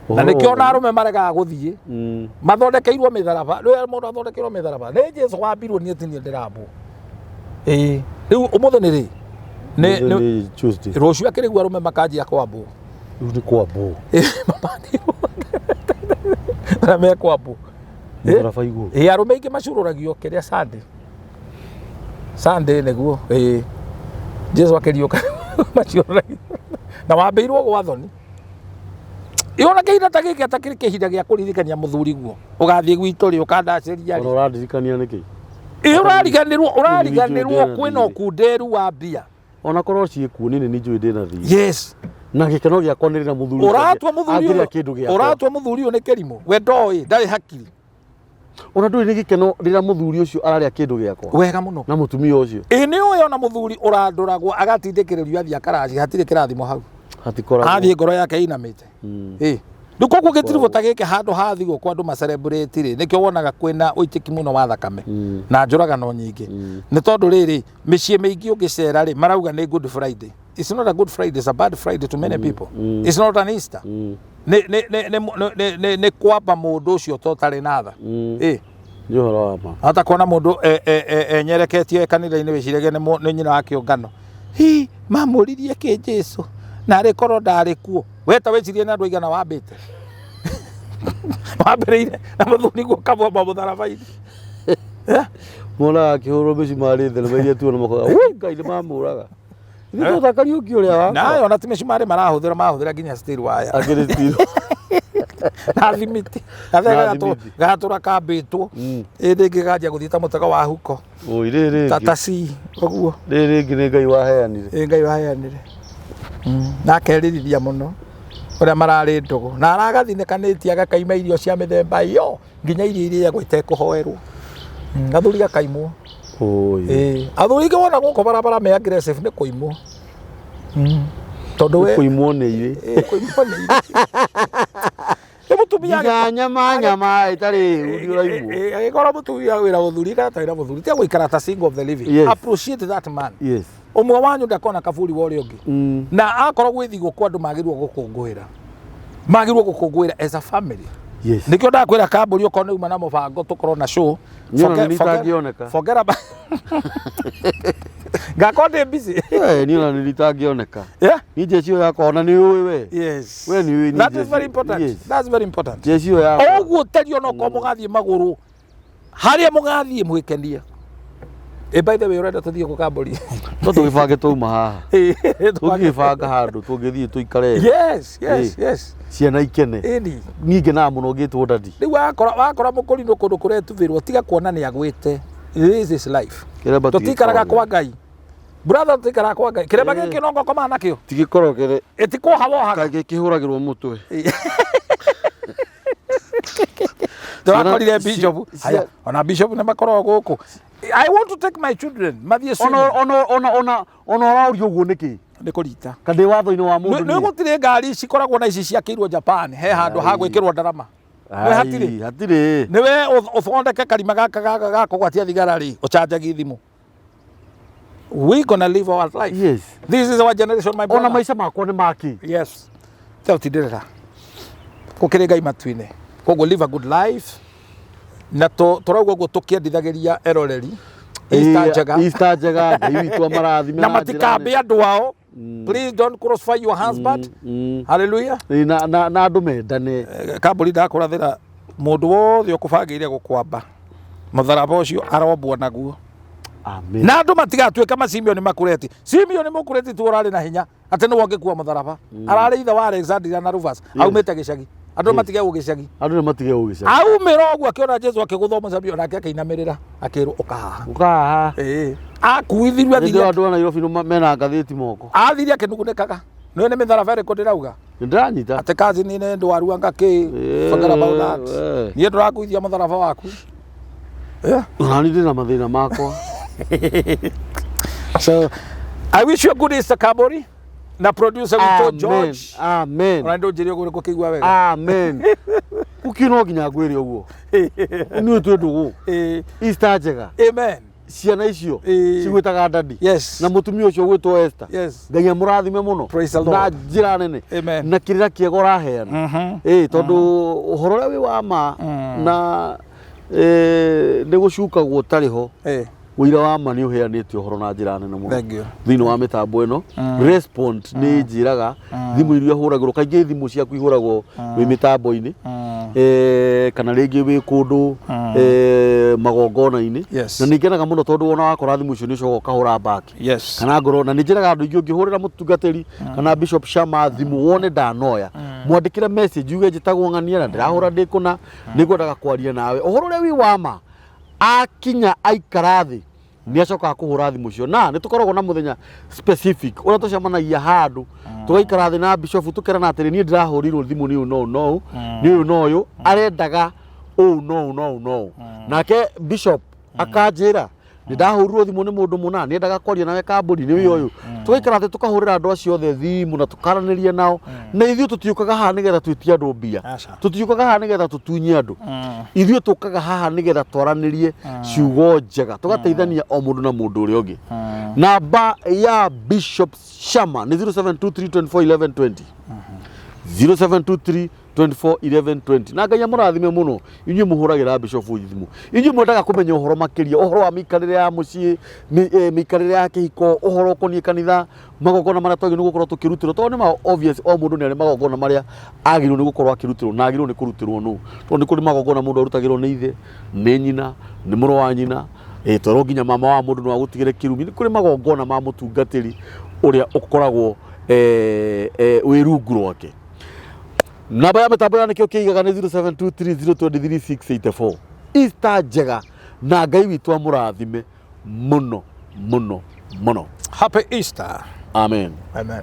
na nä kä ona arå me maregaga gå thiä mathondekeirwo mä tharaba rä må ndå athondekeirwo mä tharaba nä Jesu wambirwo niä tinie ndä rambå rä u å må thä nä rä rå cio akä rä gu arå me makanjia kwambwo rä u nä kwambwo na mekwambwo tharaba igå arå me ingä macurå ragio kä rä a Sunday nä guo Jesu akä riå ka macurå ragio na wambä irwo gwa thoni Iona kahinda ta gä kä atakä kahinda gä a kå ririkania må thuri guo å gathiä gwitå rä å kandacäria å randirikania nä kä å rariganä rwo kwä na å kunderu wa mbia ona korwo ciä kuo nä nä njå ndä na yes na gä keno gä akwa nä rä na må thuri å ratua må thuri å nä kä rimå we ndoä ndarä hakiri ona ndå nä gä keno rä rä a må thuri å cio ararä a kä ndå gä akwa wega må no na må tumia å cio nä å yona må thuri å randå ragwo agatindä kä rä rio athiä akaraci hatirä kä rathimo hau athiä ngoro yake inamä te rä koguo gä tiribå ta gä kä handå hathigwo kwa andå macerebrate rä nä kä o wonaga kwä na å itäki må no wa thakame na njå ragano nyingä nä tondå rä rä mä ciä mä ingä å gä cera rä marauga nä Good Friday. It's not a good Friday, it's a bad Friday to many people. It's not an Easter. Nä kwamba må ndå å cio to tarä na tha hata kuona må ndå enyereketie kanitha-inä wä cirege nä nyina wa kä å ngano mamå ririe kä Jesu na rä korwo ndarä kuo weta wä cirie na andå aigana wambä te wambä rä ire na må thuri guo kabomba må tharabainä monaga kä hå rwo mä cimarä thenemaire tuona makoga Ngai nä mamå raga ithe tota kariuki å rä a wakwa ona ti mä cimarä marahå thä ra nginya still waya agä rä na thimiti gatå ra kambä two ä ndä ngä ganjia gå thiä ta må tego wa huko tataci åguo rä rä ngä nä Ngai waheanire Ngai waheanire na akerĩrithia mũno ũrĩa mararĩ ndũgũ na aragathinĩkanĩtie agakaima irio cia mĩthemba ĩyo nginya irio irĩagwo itekũhoerwo gathuri gakaimwo athuri ingĩ wona gũkũ barabara me aggressive nĩ kũimwo tondũ we kũimwo nĩ irĩ mũtumia nyama ĩtarĩ udi ũraimwo agĩkorwo mũtumia wĩra mũthuri kana ta wĩra mũthuri tiga gũikara ta single of the living appreciate that man umwe wanyu ndakona kaburi wa ũrĩa ũngĩ na akorwo gwĩthigwo kwa andũ magĩrĩirwo gũkũngũĩra as a family nĩkĩo ndakwĩra kambũri okorwo nĩ uma na mũbango tũkorwo na show forget about ngakorwo ndĩ busy niĩ ona nĩ ritangĩoneka niĩ njeci ĩyo yakwa ona nĩ ũĩ we we nĩ ũĩ that is very important that's very important njeci ĩyo yakwa ũguo terio no ko mũgathiĩ magũrũ harĩa mũgathiĩ mwĩkenia by the way ũrenda tũthiĩ kũ kambũri no tũgĩbange twauma haha tũngĩbanga handũ tũngĩthiĩ tũikare yes ciana ikene niĩ ngenaga mũno ngĩtwo ndandi rĩu wakora mũkũrinũ kũndũ kũretubĩrwo tiga kuona nĩ agwĩte this is life tũtikaraga kwa Ngai brother tũtikaraga kwa Ngai kĩremba gĩkĩ no ngokoma nakĩo tigĩkorogere ĩtikũhawohaga gĩkĩhũragĩrwo mũtwe twakorire bishop haya ona bishop nĩ makoragwo gũkũ I want to take my children mathiĩ ona ũraũrio ũguo nĩkĩ nĩ kũrita kandĩ watho-inĩ wa mũndũ nĩ gũtirĩ ngari cikoragwo na ici ciakĩirwo Japan he handũ ha gwĩkĩrwo ndarama hatirĩ nĩ we ũthondeke karima gaka gakũgwatia thigara rĩ ũcanjagia thimũ we gonna live our life this is our generation my brother ona maica makwa nĩ maki yes tell tidĩrĩra gũkĩrĩ Ngai matu-inĩ koguo live a good life na tũrauga ũguo tũkĩendithagĩria eroreri Easter njega Ngai witũ amarathime na matikambe andũ ao please don't crucify your husband hallelujah na andũ mendane kambũri ndakũrathĩra mũndũ wothe ũkũbangĩire gũkwamba mũtharaba ũcio arombwo naguo Amen. Na andu matigatuä kama Simeon makureti. Simeon mukureti tu urari na hinya ati ni wonge kuwa mutharaba. Arari ithe wa Alexander na Rufus. Aumete gicagi. Andu matige gicagi. Andu matige gicagi. Aumira ogwo akiona Jesu akiguthoma sabio nake akainamirira akirwo ukaha. Ukaha. Akuithirwe athiri. Ndio andu na Nairobi no mena ngathiti moko. Athiri akinugunikaga. No ni mitharaba iri kudirauga. Ndiranyita. Ate kazi ni ne ndwaru ngaki. Forget about that. Ni ndurakuithia mutharaba waku. Nani ndina mathina makwa. So I wish you a good Easter, Kabori. Na producer wito George. Amen. Rando jirio gure kukigwa wega. Amen. Ukino ginya gwiri ogwo. Ni twedugu. Easter njega. Amen. Ciana icio cigwitaga ndadi. Yes. Na mutumia ucio gwitwo Esther. Yes. Ngai amurathime muno. Praise the Lord. Na njira nene. Amen. Na kirira kiego raheana. Tondu uhoro ria wi wa ma na ni gucukagwo tariho. Wira wa ma ni uheanite uhoro na njira nene muno. Thank you. Thini wa mitambo ino respond ni njiraga thimu iria huragirwo kaingĩ thimu ciaku ihuragwo wi mitambo-ini kana ringi wi kundu magongona-ini na ningenaga muno tondu wona wakora thimu icio ni cogo kahura baki kana ngoro na ninjiraga andu ingi ungihurira mutungatiri kana Bishop Shama thimu wone ndanoya mwandikire message uge njitagwo ng'ania na ndirahura ndikuna nigwendaga kwaria nawe uhoro ria wi wama akinya aikara thi ni acoka kuhura thimu cio na ni tukoragwo na muthenya specific ora tucemanagia handu tugaikara thi na Bishop tukerana atiri ni ndirahurirwo thimu ni uyu no uyu arendaga no nake Bishop akanjira ni ndahurirwo thimu ni mundu muna ni endaga kwaria nawe kambuni ni uyu tugaikara thi tukahurira andu acio othe thimu na tukaraniria nao na ithuĩ tutiukaga haha nigetha twitie andu mbia tutiukaga haha nigetha tutunye andu ithuĩ tukaga haha nigetha twaranirie ciugo njega tugateithania o mundu na mundu uria ungi namba ya Bishop Shama ni 0723241120 0723241120 na Ngai amurathime muno inyuĩ muhuragira Bishop thimu inyuĩ mwendaga kumenya uhoro makiria uhoro wa mikarire ya mucii mikarire ya kihiko uhoro ukonie kanitha magongona maria twagĩrĩirwo nĩ gukorwo tukirutirwo tondu ni obvious o mundu ni ari magongona maria agĩrĩirwo nĩ gukorwo akirutirwo na agĩrĩirwo nĩ kurutirwo no tondu kuri magongona mundu arutagirwo ni ithe ni nyina ni mũrũ wa nyina toro nginya mama wa mundu no agutigire kirumi ni kuri magongona ma mutungatiri uria ukoragwo wi rungu rwake. Namba ya mitambo ya nikio kiigaga ni 0723023684 Easter njega na Ngai witu amurathime muno. Happy Easter. Amen. Amen.